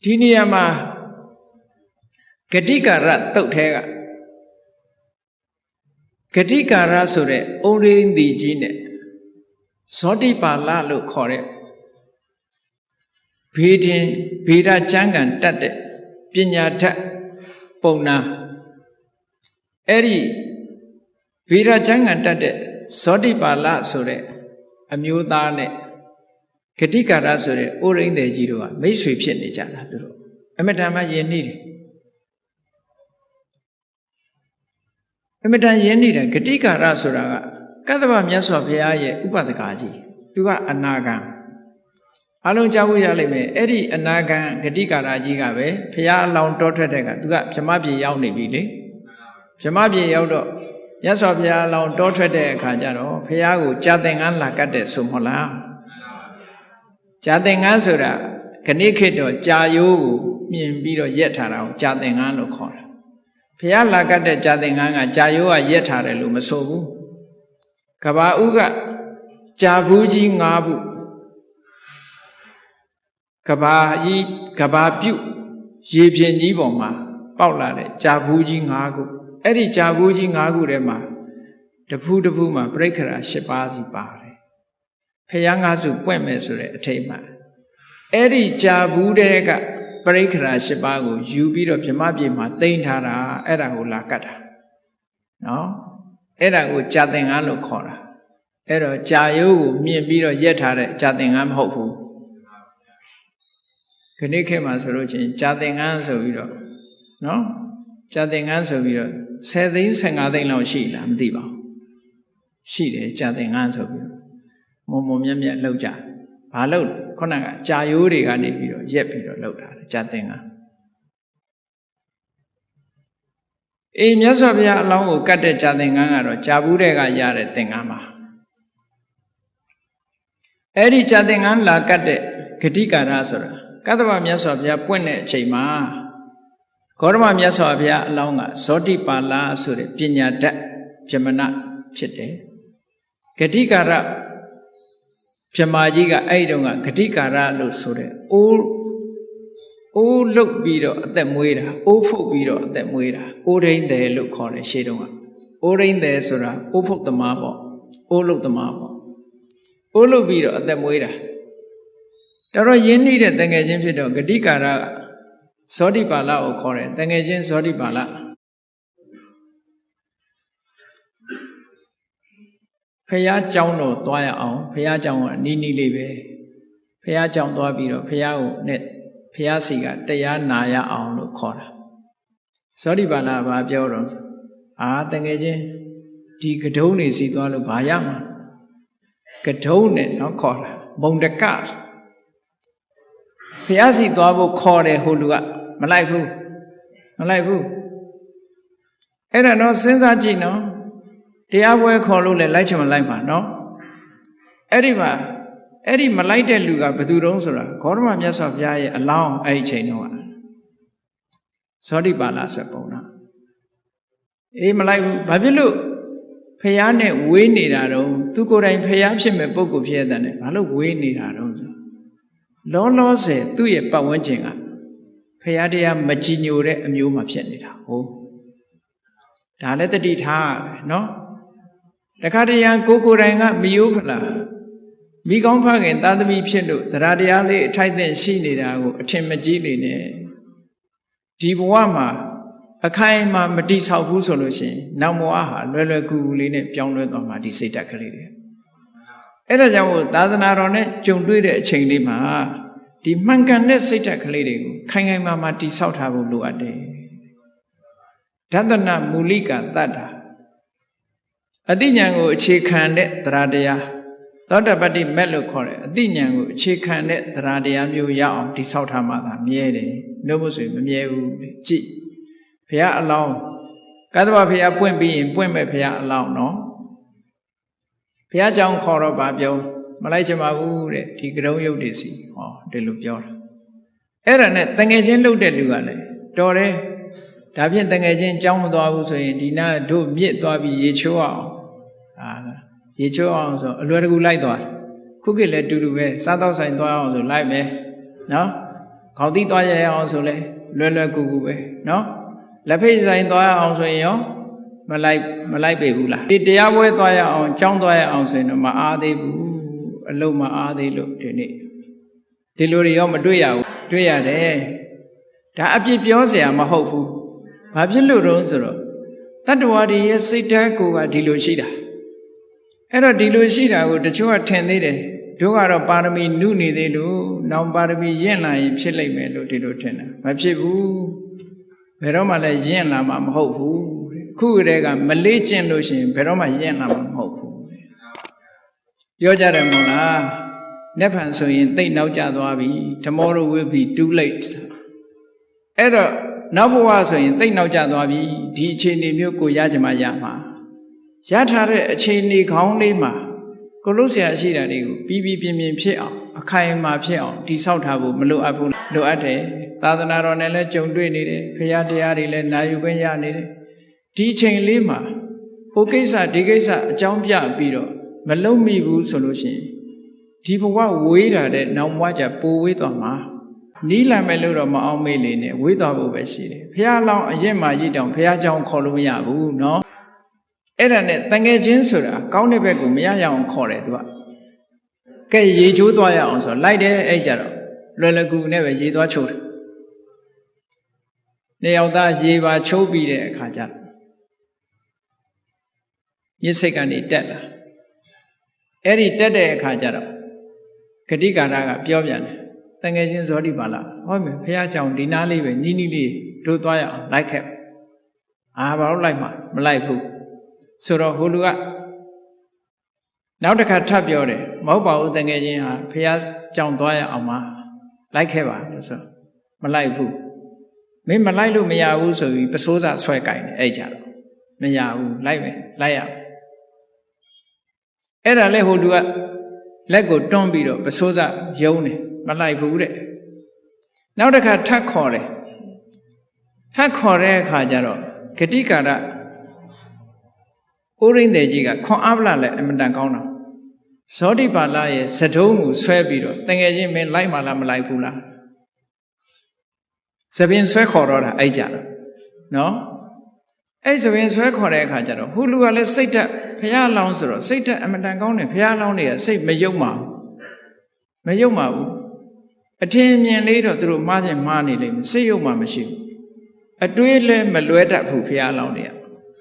ဒီနေရာမှာဂတိကာရတုတ်ထဲကဂတိကာရဆိုတဲ့ဩရိန္တိကြီးနဲ့ဇောတိပါဠလို့ခေါ်တဲ့ဘေဒင်ဘေဒကျမ်းကန်တတ်တဲ့ပညာဓာတ်ပုံနာအဲ့ဒီဘေဒကျမ်းကန်တတ်တဲ့ဇောတိပါဠဆိုတဲ့အမျိုးသားနဲ့ဂတိကာရဆိုတဲ့ဩရိန္တိကြီးတို့ကမိတ်ဆွေဖြစ်နေကြတာသူတို့အမတန်မှယဉ်နေတယ်အမတန်ယဉ်နေတဲ့ဂတိကာရဆိုတာကကတ္တဗမြတ်စွာဘုရားရဲ့ဥပဒကာကြီးသူကအနာဂံအလုံးကြားဖို့ရလိမ့်မယ်အဲ့ဒီအနာဂံဂတိကာရကြီးကပဲဘုရားအလောင်းတောထွက်တဲ့ကသူကဗြဟ္မပြေရောက်နေပြီလေဗြဟ္မပြေရောက်တော့မြတ်စွာဘုရားအလောင်းတောထွက်တဲ့အခါကျတော့ဘုရားကိုကြာသင်္ကန်းလာကတ်တဲ့ဆိုမဟုတ်လားကြာသင်္ကန်းဆိုတာခဏခေတ်တော့ကြာရိုးကိုမြင်ပြီးတော့ရက်ထားတာကိုကြာသင်္ကန်းလို့ခေါ်တာဘုရားလာကတ်တဲ့ကြာသင်္ကန်းကကြာရိုးကရက်ထားတယ်လို့မဆိုဘူးကဘာဥကကြာဘူးကြီး၅ခုကဘာပြုတ်ရေပြင်ကြီးပေါ်မှာပေါက်လာတဲ့ကြာဘူးကြီး၅ခုအဲ့ဒီကြာဘူးကြီး၅ခုထဲမှာတဖူးတဖူးမှာပြိက္ခရာ၈ပါးစီပါတယ်ဖယား၅စုပွင့်မယ်ဆိုတဲ့အထိတ်မှအဲ့ဒီကြာဘူးတဲ့ကပရိက္ခရာ၈ပါးကိုယူပြီးတော့ဗြဟ္မပြေမှာသိမ့်ထားတာအဲ့ဒါကိုလာကတ်တာနော်အဲ့ဒါကိုကြာသင်္ကန်းလို့ခေါ်တာအဲ့တော့ကြာရိုးကိုမြင်ပြီးတော့ရက်ထားတဲ့ကြာသင်္ကန်းမဟုတ်ဘူးခဏခေတ်မှာဆိုလို့ချင်းကြာသင်္ကန်းဆိုပြီးတော့နော်ကြာသင်္ကန်းဆိုပြီးတော့10သိန်း15သိန်းလောက်ရှိလားမသိပါဘူးရှိတယ်ကြာသင်္ကန်းဆိုပြီးတော့မုံမြက်မြက်လောက်ကြဘာလို့ခုနကကြာရိုးတွေကနေပြီးတော့ရက်ပြီးတော့လောက်တာကြာသင်္ကန်းအေးမြတ်စွာဘုရားအလောင်းကိုကတ်တဲ့ကြာသင်္ကန်းကတော့ကြာဘူးတဲ့ကရတဲ့သင်္ကန်းပါအဲ့ဒီကြာသင်္ကန်းလာကတ်တဲ့ဂတိကာရဆိုတာကတ္တဗမြတ်စွာဘုရားပွင့်တဲ့အချိန်မှာဂေါတမမြတ်စွာဘုရားအလောင်းကဇောတိပါဠဆိုတဲ့ပညာဓာတ်ဗြဟ္မဏဖြစ်တယ်ဂတိကာရဗြဟ္မာကြီးကအဲ့ဒီတုန်းကဂတိကာရလို့ဆိုတဲ့အိုးလုတ်ပြီးတော့အသက်မွေးတာအိုးဖုတ်ပြီးတော့အသက်မွေးတာအိုးရင်းတယ်လို့ခေါ်တယ်ရှေးတုန်းကအိုးရင်းတယ်ဆိုတာအိုးဖုတ်သမားပေါ့အိုးလုတ်သမားပေါ့အိုးလုတ်ပြီးတော့အသက်မွေးတာတော်တော်ရင်းနှီးတဲ့တငယ်ချင်းဖြစ်တော့ဂတိကာရဇောတိပါဠကိုခေါ်တယ်တငယ်ချင်းဇောတိပါဠဖះเจ้าတော်သွားရအောင်ဖះเจ้าကအနီးနီးလေးပဲဖះเจ้าသွားပြီးတော့ဖះကိုနဲ့ဖះစီကတရားနာရအောင်လို့ခေါ်တာဇောတိပါဠဘာပြောတော့တငယ်ချင်းဒီကထုံးနေစီသွားလို့ဘာရမှာကထုံးနဲ့နော်ခေါ်တာမုံတကဖះစီသွားဖို့ခေါ်တယ်ဟိုလူကမလိုက်ဘူးအဲ့ဒါတော့စဉ်းစားကြည့်နော်တရားပွဲခေါ်လို့လည်းလိုက်ချင်မလိုက်ပါနော်အဲ့ဒီမလိုက်တဲ့လူကဘယ်သူတုံးဆိုတာဂေါတမမြတ်စွာဘုရားရဲ့အလောင်းအဲ့ဒီချိန်တုန်းကဇောတိပါဠဆိုပုံနာအေးမလိုက်ဘူးဘာဖြစ်လို့ဖះနဲ့ဝေးနေတာတုံးသူကိုယ်တိုင်ဖះဖြစ်မဲ့ပုဂ္ဂိုလ်ဖြစ်တဲ့နဲ့ဘာလို့ဝေးနေတာတုံးဆိုလောလောဆယ်သူ့ရဲ့ပတ်ဝန်းကျင်ကဖះတရားမကြည်ညိုတဲ့အမျိုးမှဖြစ်နေတာဟုတ်ဒါလည်းတတိထားရတယ်နော်တခါတရံကိုယ်တိုင်ကမယိုးဖလားမိကောင်းဖခင်သာသမီဖြစ်လို့တရားတရားလေးအထိုက်အသင့်ရှိနေတာကိုအထင်မကြီးနေနဲ့ဒီဘဝမှာအခိုင်အမာမတိဆောက်ဘူးဆိုလို့ရှိရင်နောက်ဘဝဟာလွယ်လွယ်ကူကူလေးနဲ့ပြောင်းလဲသွားမှာဒီစိတ်ဓာတ်ကလေးတွေအဲ့ဒါကြောင့်သာသနာတော်နဲ့ကြုံတွေ့တဲ့အချိန်လေးမှာ ဒီမှန်ကန်တဲ့စိတ်ဓာတ်ကလေးတွေကိုခိုင်ခိုင်မာမာတိဆောက်ထားဖို့လိုအပ်တယ်ဒသနမူလိကတတ္တာအတိညာဏ်ကိုအခြေခံတဲ့တရားတရားသောတပတ္တိမက်လို့ခေါ်တယ်အတိညာဏ်ကိုအခြေခံတဲ့တရားတရားမျိုးရအောင်တိဆောက်ထားမှသာမြဲတယ်လို့မို့ဆိုရင်မမြဲဘူးကြည့်ဘုရားအလောင်းကသဗ္ဗဘုရားပွင့်ပြီးရင်ပွင့်မဲ့ဘုရားအလောင်းနော်ဘုရားကြောင့်ခေါ်တော့ဗာပြောမလိုက်ချင်ပါဘူးတဲ့ဒီကရုံးရုပ်တွေစီဟောဒီလိုပြောတာအဲ့ဒါနဲ့တငယ်ချင်းလှုပ်တဲ့လူကလည်းတော်တယ်ဒါဖြင့်တငယ်ချင်းကြောင်းမသွားဘူးဆိုရင်ဒီနာတို့မြစ်သွားပြီးရေချိုးအောင်ရေချိုးအောင်ဆိုအလွယ်တကူလိုက်သွားခုခေတ်လည်းတူတူပဲစားတော့ဆိုင်သွားအောင်ဆိုလိုက်မယ်နော်ခေါင်းသီးသွားရအောင်ဆိုလဲလွယ်လွယ်ကူကူပဲနော်လက်ဖိတ်ဆိုင်သွားရအောင်ဆိုရင်ရောမလိုက်ပေဘူးလားဒီတရားပွဲသွားရအောင်ကြောင်းသွားရအောင်ဆိုရင်တော့မအားသေးဘူးအလုံးမအားသေးလို့ဒီနေ့ဒီလိုတွေရောမတွေ့ရဘူးတွေ့ရတယ်ဒါအပြစ်ပြောเสียမဟုတ်ဘူးဘာဖြစ်လို့တုံးဆိုတော့တတ္တဝါတွေရဲ့စိတ်ဓာတ်ကိုကဒီလိုရှိတာအဲ့တော့ဒီလိုရှိတာကိုတချို့ကထင်သေးတယ်တို့ကတော့ပါရမီနုနေသေးလို့နောင်ပါရမီရင့်လာရင်ဖြစ်လိမ့်မယ်လို့ဒီလိုထင်တာမဖြစ်ဘူးဘယ်တော့မှလည်းရင့်လာမှာမဟုတ်ဘူးခုတည်းကမလေးကျင့်လို့ရှိရင်ဘယ်တော့မှရင့်လာမှာမဟုတ်ဘူးပြောကြတယ်မို့လားနေ့ဖန်ဆိုရင်သိနောက်ကျသွားပြီ tomorrow will be too late အဲ့တော့နောက်ဘဝဆိုရင်သိနောက်ကျသွားပြီဒီအခြေအနေမျိုးကိုရကြမှာရမှာရထားတဲ့အခြေအနေခေါင်းလေးမှာကိုလို့ဆရာရှိတာတွေကိုပြီးပြင်းဖြစ်အောင်အခိုင်အမာဖြစ်အောင်တိဆောက်ထားဖို့မလိုအပ်ဘူးလိုအပ်တယ်သာသနာတော်နဲ့လည်းကြုံတွေ့နေတယ်ဖရာတရားတွေလည်းနာယူခွင့်ရနေတယ်ဒီအချိန်လေးမှာဟိုကိစ္စဒီကိစ္စအကြောင်းပြပြီးတော့မလုံမိဘူးဆိုလို့ရှိရင်ဒီဘဝဝေးတာတဲ့နောက်ဘဝကျပိုဝေးသွားမှာနီးလာမယ်လို့တော့မအောင်မေ့လေနဲ့ဝေးသွားဖို့ပဲရှိတယ်ဖရာလောင်းအရင်မှရည်တောင်ဖရာကြောင့်ခေါ်လို့မရဘူးเนาะအဲ့ဒါနဲ့တန်ငယ်ချင်းဆိုတာကောင်းတဲ့ဘက်ကိုမရရအောင်ခေါ်တယ်သူကကဲရေချိုးသွားရအောင်ဆိုလိုက်တယ်အဲ့ကြတော့လွယ်လွယ်ကူနဲ့ပဲရေသွားချိုးတယ်နေအောင်သားရေပါချိုးပြီးတဲ့အခါကျတော့မြစ်စိတ်ကနေတက်လာအဲ့ဒီတက်တဲ့အခါကျတော့ဂတိကာရကပြောပြန်တယ်တန်ငယ်ချင်းဇောတိပါလားဟောမယ်ဖះကြောင့်ဒီနားလေးပဲနီးနီးလေးတို့သွားရအောင်လိုက်ခဲ့ဘာလို့လိုက်မှာမလိုက်ဘူးဆိုတော့ဟိုလူကနောက်တစ်ခါထပ်ပြောတယ်မဟုတ်ပါဘူးတန်ငယ်ချင်းဟာဖះကြောင့်သွားရအောင်ပါလိုက်ခဲ့ပါလို့ဆိုမလိုက်ဘူးမင်းမလိုက်လို့မရဘူးဆိုပြီးပစိုးစာဆွဲကင်တယ်အဲ့ကြတော့မရဘူးလိုက်မယ်လိုက်ရအဲ့ဒါလဲဟိုလူကလက်ကိုတွန်းပြီးတော့ပစိုးစာယုံတယ်မလိုက်ဘူးတဲ့နောက်တစ်ခါထပ်ခေါ်တယ်ထပ်ခေါ်တဲ့အခါကျတော့ဂတိကာရဥရိန္ဒေကြီးကခွန်အားဗလာလည်းအမတန်ကောင်းတာဇောတိပါဠရဲ့စတုံးကိုဆွဲပြီးတော့တငယ်ချင်းမင်းလိုက်မှလားမလိုက်ဘူးလားသပင်ဆွဲခေါ်တော့တာအဲ့ကြတော့နော်အဲ့သပင်ဆွဲခေါ်တဲ့အခါကျတော့ဟိုလူကလည်းစိတ်ဓာတ်ဘုရားလောင်းဆိုတော့စိတ်ဓာတ်အမတန်ကောင်းတယ်ဘုရားလောင်းတွေကစိတ်မယုံပါဘူးအထင်မြင်လေးတော့သူတို့မှားခြင်းမှားနေလိမ့်မယ်စိတ်ယုံမှမရှိဘူးအတွေးလည်းမလွဲတတ်ဘူးဘုရားလောင်းတွေက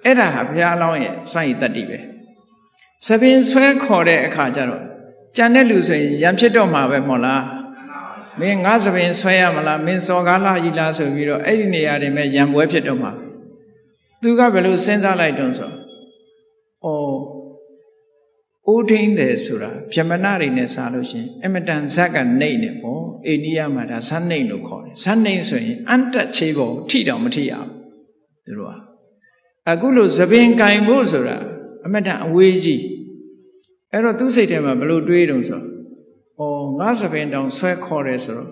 အဲ့ဒါဟာဘုရားလောင်းရဲ့စွန့်ရည်တတ္တိပဲသပင်ဆွဲခေါ်တဲ့အခါကျတော့ကြံတဲ့လူဆိုရင်ရံဖြစ်တော့မှာပဲမဟုတ်လားမင်းငါသပင်ဆွဲရမလားမင်းစော်ကားလားကြီးလားဆိုပြီးတော့အဲ့ဒီနေရာတွေမဲ့ရံပွဲဖြစ်တော့မှာသူကဘယ်လိုစဉ်းစားလိုက်တုံးဆိုအိုးထင်းတယ်ဆိုတာဗြဟ္မဏတွေနဲ့စားလို့ရှိရင်အမတန်ဇက်ကနှိမ့်နေပေါ့အိန္ဒိယမှာဒါဇက်နှိမ့်လို့ခေါ်တယ်ဇက်နှိမ့်ဆိုရင်အန်တက်ချေပေါ်ထိတောင်မထိရဘူးသူတို့ကအခုလို့သပင်ကင်ဖို့ဆိုတာအမတန်အဝေးကြီးအဲ့တော့သူ့စိတ်ထဲမှာဘယ်လိုတွေးတုံးဆိုငါသပင်တောင်ဆွဲခေါ်တယ်ဆိုတော့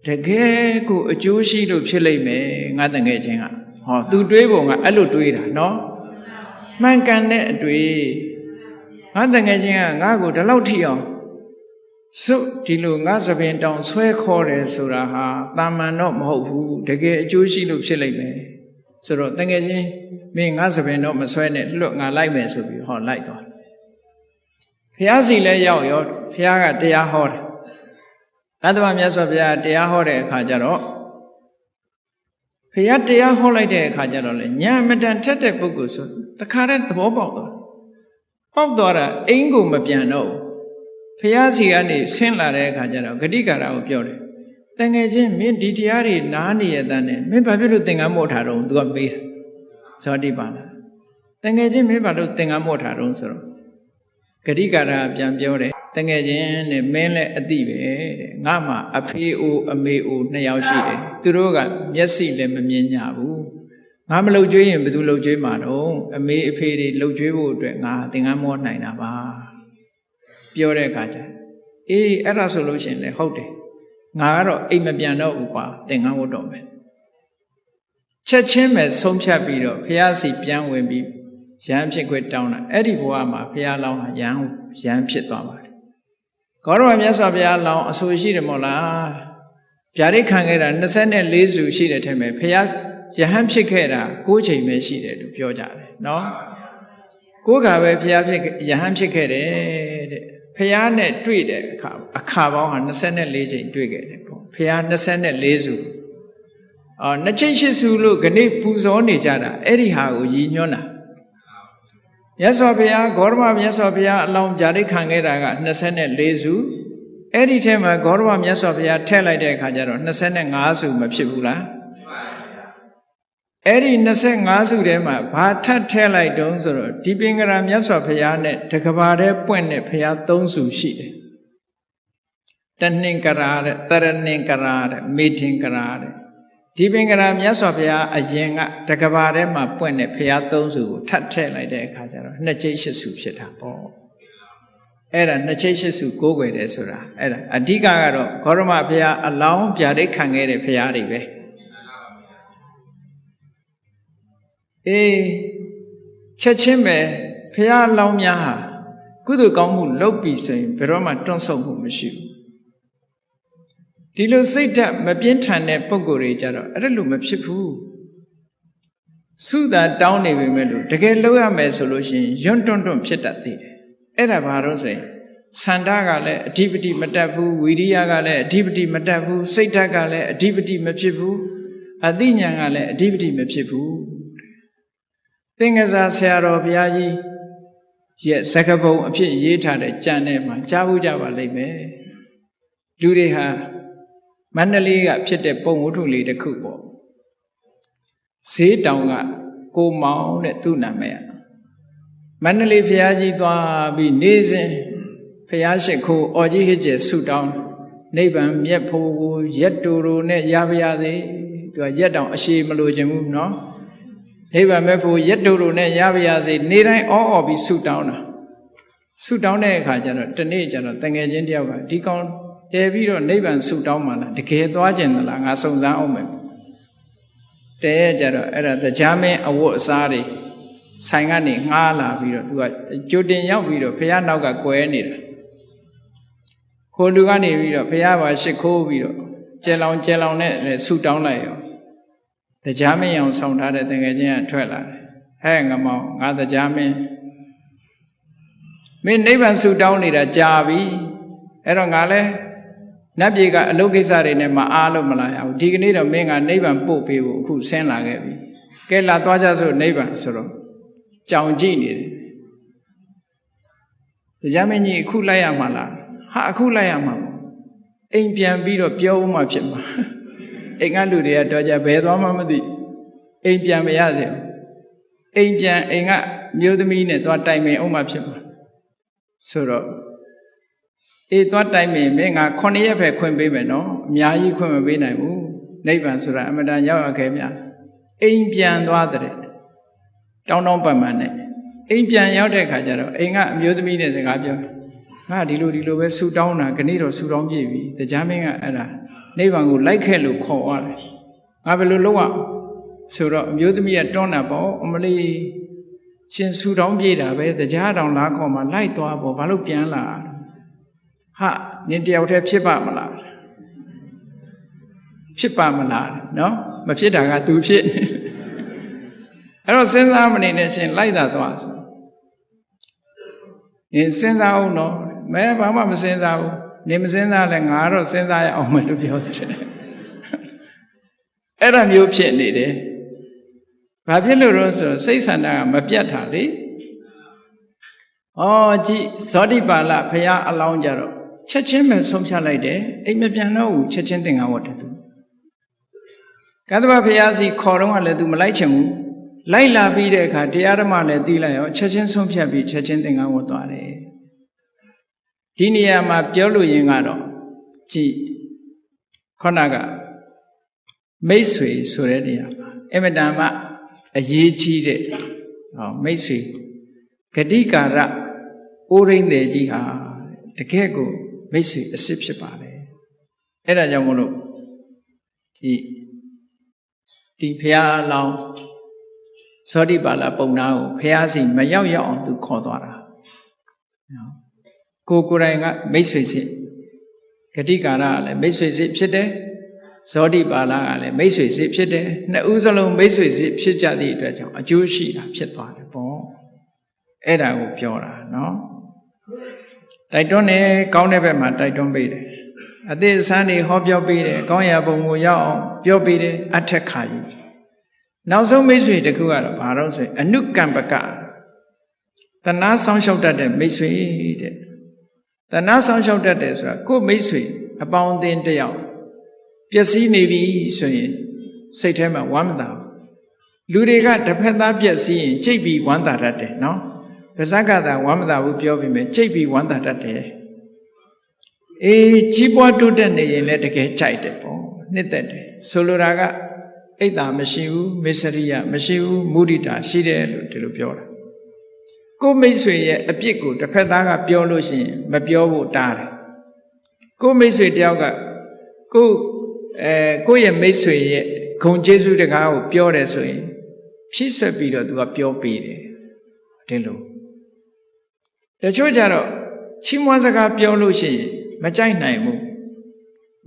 တကယ်ကိုအကျိုးရှိလို့ဖြစ်လိမ့်မယ်ငါတငယ်ချင်းကသူတွေးပုံကအဲ့လိုတွေးတာနော်မှန်ကန်တဲ့အတွေ့ငါတငယ်ချင်းကငါ့ကိုဒီလောက်ထိအောင်စွတ်ဒီလိုငါသပင်တောင်ဆွဲခေါ်တယ်ဆိုတာဟာတာမန်တော့မဟုတ်ဘူးတကယ်အကျိုးရှိလို့ဖြစ်လိမ့်မယ်ဆိုတော့တငယ်ချင်းမင်းငါသပင်တော့မဆွဲနဲ့လွတ်ငါလိုက်မယ်ဆိုပြီးလိုက်သွားဘုရားစီလည်းရောက်ရောဘုရားကတရားဟောတယ်သတ္တဝမြတ်စွာဘုရားတရားဟောတဲ့အခါကျတော့ဘုရားတရားဟောလိုက်တဲ့အခါကျတော့လေညာမတန်ထက်တဲ့ပုဂ္ဂိုလ်ဆိုတခါတည်းသဘောပေါက်သွားတာအိမ်ကိုမပြန်တော့ဘုရားစီကနေဆင်းလာတဲ့အခါကျတော့ဂတိကာရကိုပြောတယ် တန်ငယ်ချင်းမင်းဒီတရားတွေနားနေရတဲ့နဲ့မင်းဘာဖြစ်လို့သင်္ကန်းမို့ထားတော့သူကမေးတယ်ဇောတိပါလားတန်ငယ်ချင်းမင်းဘာလို့သင်္ကန်းမို့ထားတော့ဆိုတော့ဂရိကာရပြန်ပြောတယ်တန်ငယ်ချင်းနဲ့မင်းလည်းအတိပဲတဲ့ငါမှအဖေအိုအမေအိုနှစ်ယောက်ရှိတယ်သူတို့ကမျက်စိလည်းမမြင်ကြဘူးငါမလှုပ်ကြွေးရင်ဘယ်သူလှုပ်ကြွေးမှာတော့အမေအဖေတွေလှုပ်ကြွေးဖို့အတွက်ငါသင်္ကန်းမို့နိုင်တာပါပြောတဲ့အခါကျအေးအဲ့ဒါဆိုလို့ရှိရင်လည်းဟုတ်တယ်ငါကတော့အိမ်မပြန်တော့ဘူးကွာသင်္ကန်းဝတ်တော့မယ်ချက်ချင်းပဲဆုံးဖြတ်ပြီးတော့ဖះစီပြန်ဝင်ပြီးရဟန်းဖြစ်ခွင့်တောင်းတာအဲ့ဒီဘဝမှာဖះလောင်းရဟန်းဖြစ်သွားပါတယ်ဂေါရမမြတ်စွာဘုရားလောင်းအဆိုရှိတယ်မို့လားဗျာဒိတ်ခံခဲ့တာ24စုရှိတယ်ထင်မယ်ဖះရဟန်းဖြစ်ခဲ့တာ9ချိန်ပဲရှိတယ်လို့ပြောကြတယ်နော်9ခါပဲဖះဖြစ်ရဟန်းဖြစ်ခဲ့တယ်တဲ့ဖះနဲ့တွေ့တဲ့အခါပေါင်းဟာ24ချိန်တွေ့ခဲ့တယ်ပေါ့ဖះ24စုနှစ်ချိတ်ရှစ်စုလို့ခဏပူဇော်နေကြတာအဲ့ဒီဟာကိုရည်ညွှန်းတာမြတ်စွာဘုရားဂေါရမမြတ်စွာဘုရားအလောင်းဗျာဒိတ်ခံခဲ့တာက24စုအဲ့ဒီထဲမှာဂေါရမမြတ်စွာဘုရားထည့်လိုက်တဲ့အခါကျတော့25စုမဖြစ်ဘူးလားအဲ့ဒီ25စုထဲမှာဘာထပ်ထည့်လိုက်တုံးဆိုတော့ဒီပင်ကရာမြတ်စွာဘုရားနဲ့တကဘာထဲပွင့်တဲ့ဘုရား3စုရှိတယ်တနှင်္ကရာတဲ့တရဏင်္ကရာတဲ့မေထင်္ကရာတဲ့ဒီပင်ကရာမြတ်စွာဘုရားအရင်ကတကဘာထဲမှာပွင့်တဲ့ဘုရား3စုကိုထပ်ထည့်လိုက်တဲ့အခါကျတော့2ချိတ်8စုဖြစ်တာပေါ့အဲ့ဒါ2ချိတ်8စုကိုးကွယ်တယ်ဆိုတာအဲ့ဒါအဓိကကတော့ဂေါရမဘုရားအလောင်းဗျာဒိတ်ခံခဲ့တဲ့ဘုရားတွေပဲအေးချက်ချင်းပဲဘုရားအလောင်းများဟာကုသိုလ်ကောင်းမှုလုပ်ပြီးဆိုရင်ဘယ်တော့မှတွန့်ဆုတ်မှုမရှိဘူးဒီလိုစိတ်ဓာတ်မပြင်းထန်တဲ့ပုံကိုယ်တွေကြတော့အဲ့လိုမဖြစ်ဘူးသုသာတောင်းနေပေမဲ့လို့တကယ်လုပ်ရမယ်ဆိုလို့ရှိရင်ယွန်းတွန့်ဖြစ်တတ်သေးတယ်အဲ့ဒါဘာလို့ဆိုရင်ဆန္ဒကလည်းအဓိပတိမတတ်ဘူးဝိရိယကလည်းအဓိပတိမတတ်ဘူးစိတ်ဓာတ်ကလည်းအဓိပတိမဖြစ်ဘူးအသိဉာဏ်ကလည်းအဓိပတိမဖြစ်ဘူးသင်္ကစားဆရာတော်ဘုရားကြီးရဲ့စကားပုံအဖြစ်ရေးထားတဲ့ကြံထဲမှာကြားဖို့ကြပါလိမ့်မယ်လူတွေဟာမန္တလေးကဖြစ်တဲ့ပုံဝတ္ထုလေးတစ်ခုပေါ့ဈေးတောင်ကကိုမောင်တဲ့သူ့နာမည်မန္တလေးဘုရားကြီးသွားပြီးနေစဉ်ဘုရားရှိခိုးအော်ကြီးဟစ်ကျဲဆုတောင်းနိဗ္ဗာန်မြတ်ဖို့ကိုရက်တူတူနဲ့ရပါရစေသူကရက်တောင်အရှိမလို့ခြင်းဘူးနော်နိဗ္ဗာန်မြတ်ဖို့ရက်တူတူနဲ့ရပါရစေနေတိုင်းအော်ပြီးဆုတောင်းတာဆုတောင်းတဲ့အခါကျတော့တနေ့ကျတော့တငယ်ချင်းတယောက်ကဒီကောင်တဲပြီးတော့နိဗ္ဗာန်ဆုတောင်းမှလားတကယ်သွားကျင်သလားငါစုံစမ်းအောင်မယ်တဲကြတော့အဲ့ဒါတရားမင်းအဝတ်အစားတွေဆိုင်ကနေငှားလာပြီးတော့သူကကြိုတင်ရောက်ပြီးတော့ဘုရားနောက်ကကွယ်နေတာဟိုလူကနေပြီးတော့ဘုရားပါရှ िख ိုးပြီးတော့ကျဲလောင်နဲ့ဆုတောင်းလိုက်ရောတရားမင်းအောင်ဆောင်ထားတဲ့တကယ်ချင်းကထွက်လာတယ်ဟဲ့ငမောင်ငါတရားမင်းမင်းနိဗ္ဗာန်ဆုတောင်းနေတာကြာပြီအဲ့တော့ငါလဲနတ်ပြည်ကအလုပ်ကိစ္စတွေနဲ့မအားလို့မလာရဘူးဒီကနေ့တော့မင်းကနိဗ္ဗာန်ပို့ပေးဖို့အခုဆင်းလာခဲ့ပြီကဲလာသွားကြစို့နိဗ္ဗာန်ဆိုတော့ကြောင်ကြည့်နေတယ်တရားမင်းကြီးအခုလိုက်ရမှာလားဟာအခုလိုက်ရမှာပေါ့အိမ်ပြန်ပြီးတော့ပြောဦးမှဖြစ်မှာအိမ်ကလူတွေကတော့ကြဘယ်သွားမှမသိအိမ်ပြန်မရစေအိမ်ပြန်အိမ်ကမျိုးသမီးနဲ့သွားတိုင်ပင်အောင်မှဖြစ်မှာဆိုတော့အေးသွားတိုင်ပင်မင်းငါ9ရက်ပဲခွင့်ပေးမယ်နော်အများကြီးခွင့်မပေးနိုင်ဘူးနိဗ္ဗာန်ဆိုတာအမတန်ရောက်ရခဲ့များအိမ်ပြန်သွားတဲ့တောင်းပတ်မှန်နဲ့အိမ်ပြန်ရောက်တဲ့ခါကျတော့အိမ်ကအမျိုးသမီးနဲ့စကားပြောငါဒီလိုပဲဆူတောင်းတာခဏတော့ဆူတောင်းပြည့်ပြီတရားမင်းကအဲ့ဒါနိဗ္ဗာန်ကိုလိုက်ခဲ့လို့ခေါ်သွားတယ်ငါဘယ်လိုလုပ်ရဆိုတော့အမျိုးသမီးကတွန်းတာပေါ့အမလေးရှင်ဆူတောင်းပြည့်တာပဲတရားတောင်လားခေါ်မှလိုက်သွားပေါ့ဘာလို့ပြန်လာဟာနင်တယောက်တည်းဖြစ်ပါမလားဖြစ်ပါမလားနော်မဖြစ်တာကသူဖြစ်အဲ့တော့စဉ်းစားမနေနဲ့ရှင်လိုက်တာသွားဆိုရင်စဉ်းစားအောင်နော်မဲဘာမှမစဉ်းစားဘူးနေမစဉ်းစားလဲငါတော့စဉ်းစားရအောင်မယ်လို့ပြောတယ်အဲ့ဒါမျိုးဖြစ်နေတယ်ဘာဖြစ်လို့လဲဆိုတော့စိတ်ဆန္ဒကမပြတ်တာလေဩကြည့်ဇောတိပါဠဘုရားအလောင်းကြတော့ ချက်ချင်းပဲဆုံးဖြတ်လိုက်တယ်အိမ်မပြန်တော့ဘူးချက်ချင်းသင်္ကန်းဝတ်တယ်သူကတ္တဗဘုရားစီခေါ်တော့ကလည်းသူမလိုက်ချင်ဘူးလိုက်လာပြီးတဲ့အခါတရားဓမ္မလည်းသိလိုက်ရောချက်ချင်းဆုံးဖြတ်ပြီးချက်ချင်းသင်္ကန်းဝတ်သွားတယ်ဒီနေရာမှာပြောလို့ရင်ကတော့ကြည်ခေါဏကမိတ်ဆွေဆိုတဲ့နေရာမှာအမတန်မှအရေးကြီးတဲ့မိတ်ဆွေဂတိကာရအိုးရင်းတယ်ကြီးဟာတကယ်ကိုမိတ်ဆွေအစ်စ်ဖြစ်ပါတယ်အဲ့ဒါကြောင့်မို့လို့ဒီဘုရားလောင်းဇောတိပါဠပုံနာကိုဘုရားစီမရောက်ရောက်အောင်သူခေါ်သွားတာကိုယ်တိုင်ကမိတ်ဆွေစစ်ဂတိကာရကလည်းမိတ်ဆွေစစ်ဖြစ်တယ်ဇောတိပါဠကလည်းမိတ်ဆွေစစ်ဖြစ်တယ်နှစ်ဦးစလုံးမိတ်ဆွေစစ်ဖြစ်ကြသည့်အတွက်ကြောင့်အကျိုးရှိတာဖြစ်သွားတယ်ပေါ့အဲ့ဒါကိုပြောတာနော်တိုက်တွန်းတယ်ကောင်းတဲ့ဘက်မှာတိုက်တွန်းပေးတယ်အသေးအစမ်းတွေဟောပြောပေးတယ်ကောင်းရာဘုံကိုရောက်အောင်ပြောပေးတယ်အထက်ခါယူနောက်ဆုံးမိတ်ဆွေတစ်ခုကတော့ဘာလို့ဆိုရင်အနုကမ္ပကတဏှာဆောင်လျှောက်တတ်တဲ့မိတ်ဆွေတဲ့တဏှာဆောင်လျှောက်တတ်တယ်ဆိုတာကိုယ်မိတ်ဆွေအပေါင်းအသင်းတယောက်ပျက်စီးနေပြီဆိုရင်စိတ်ထဲမှာဝမ်းမသာဘူးလူတွေကတစ်ဖက်သားပျက်စီးရင်ကြိတ်ပြီးဝမ်းသာတတ်တယ်နော်ပါဇက်ကသာဝမ်းမသာဘူးပြောပြီးမယ်ကြိတ်ပြီးဝမ်းသာတတ်တယ်ကြီးပွားတိုးတက်နေရင်လည်းတကယ်ကြိုက်တယ်ပေါ့နှစ်သက်တယ်ဆိုလိုတာကအိတ်တာမရှိဘူးမစ္စရိယမရှိဘူးမုဒိတာရှိတယ်လို့ဒီလိုပြောတာကိုမိတ်ဆွေရဲ့အပြစ်ကိုတစ်ဖက်သားကပြောလို့ရှိရင်မပြောဖို့တားတယ်ကိုမိတ်ဆွေတယောက်ကကိုရဲ့မိတ်ဆွေရဲ့ဂုဏ်ကျေးဇူးတကားကိုပြောတယ်ဆိုရင်ဖြည့်ဆွက်ပြီးတော့သူကပြောပေးတယ်ဒီလိုတချို့ကြတော့ချီးမွမ်းစကားပြောလို့ရှိရင်မကြိုက်နိုင်ဘူး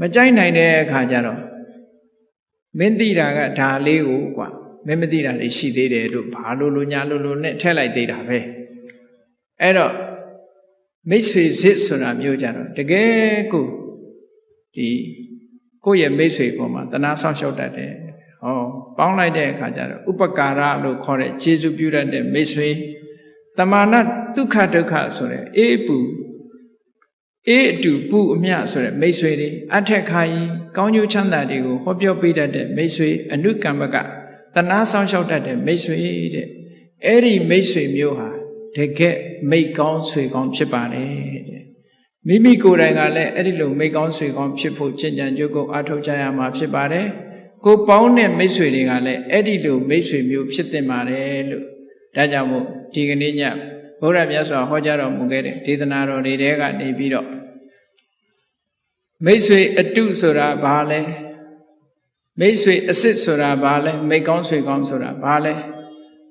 မကြိုက်နိုင်တဲ့အခါကျတော့မင်းသိတာကဒါလေးကိုကွာမင်းမသိတာတွေရှိသေးတယ်တို့ဘာလို့ညာလို့နဲ့ထည့်လိုက်သေးတာပဲအဲ့တော့မိတ်ဆွေစစ်ဆိုတာမျိုးကြတော့တကယ်ကိုကိုယ့်ရဲ့မိတ်ဆွေပေါ်မှာတဏှာဆောက်ရှောက်တတ်တယ်ပေါင်းလိုက်တဲ့အခါကျတော့ဥပကာရလို့ခေါ်တဲ့ကျေးဇူးပြုတတ်တဲ့မိတ်ဆွေတမာနဒုက္ခဒုက္ခဆိုတဲ့အေးအတူပူအမျှဆိုတဲ့မိတ်ဆွေတွေအထက်ခါကြီးကောင်းကျိုးချမ်းသာတွေကိုဟောပြောပေးတတ်တဲ့မိတ်ဆွေအနုကမ္မကတဏှာဆောင်လျှောက်တတ်တဲ့မိတ်ဆွေတဲ့အဲ့ဒီမိတ်ဆွေမျိုးဟာတကယ်မိတ်ကောင်းဆွေကောင်းဖြစ်ပါတယ်တဲ့မိမိကိုယ်တိုင်ကလည်းအဲ့ဒီလိုမိတ်ကောင်းဆွေကောင်းဖြစ်ဖို့ကျင့်ကြံကြိုးကုပ်အားထုတ်ကြရမှာဖြစ်ပါတယ်ကိုပေါင်းတဲ့မိတ်ဆွေတွေကလည်းအဲ့ဒီလိုမိတ်ဆွေမျိုးဖြစ်တင်ပါတယ်လို့ဒါကြောင့်မို့ဒီကနေ့ညဘုရားမြတ်စွာဟောကြားတော်မူခဲ့တဲ့ဒေသနာတော်တွေထဲကနေပြီးတော့မိတ်ဆွေအတုဆိုတာဘာလဲမိတ်ဆွေအစ်စ်ဆိုတာဘာလဲမိတ်ကောင်းဆွေကောင်းဆိုတာဘာလဲ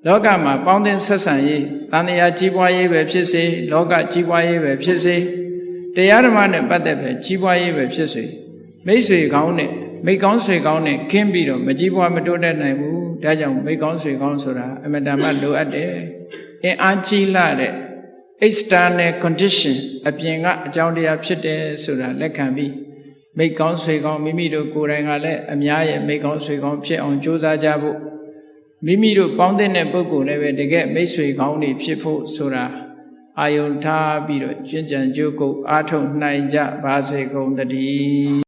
လောကမှာပေါင်းသင်းဆက်ဆံရေးတန်တရားကြီးပွားရေးပဲဖြစ်စေလောကကြီးပွားရေးပဲဖြစ်စေတရားဓမ္မနဲ့ပတ်သက်ပဲကြီးပွားရေးပဲဖြစ်စေမိတ်ဆွေကောင်းနဲ့မိတ်ကောင်းဆွေကောင်းနဲ့ခင်းပြီးတော့မကြီးပွားမတိုးတက်နိုင်ဘူးဒါကြောင့်မိတ်ကောင်းဆွေကောင်းဆိုတာအမတန်မှလိုအပ်တယ်အင်အားကြီးလာတဲ့ external condition အပြင်ကအကြောင်းတရားဖြစ်တယ်ဆိုတာလက်ခံပြီးမိတ်ကောင်းဆွေကောင်းမိမိတို့ကိုယ်တိုင်ကလည်းအများရဲ့မိတ်ကောင်းဆွေကောင်းဖြစ်အောင်ကြိုးစားကြဖို့မိမိတို့ပေါင်းတဲ့ပုဂ္ဂိုလ်လည်းပဲတကယ်မိတ်ဆွေကောင်းတွေဖြစ်ဖို့ဆိုတာအာယုံထားပြီးတော့ကျင့်ကြံကြိုးကုပ်အားထုတ်နိုင်ကြပါစေကုန်သတည်း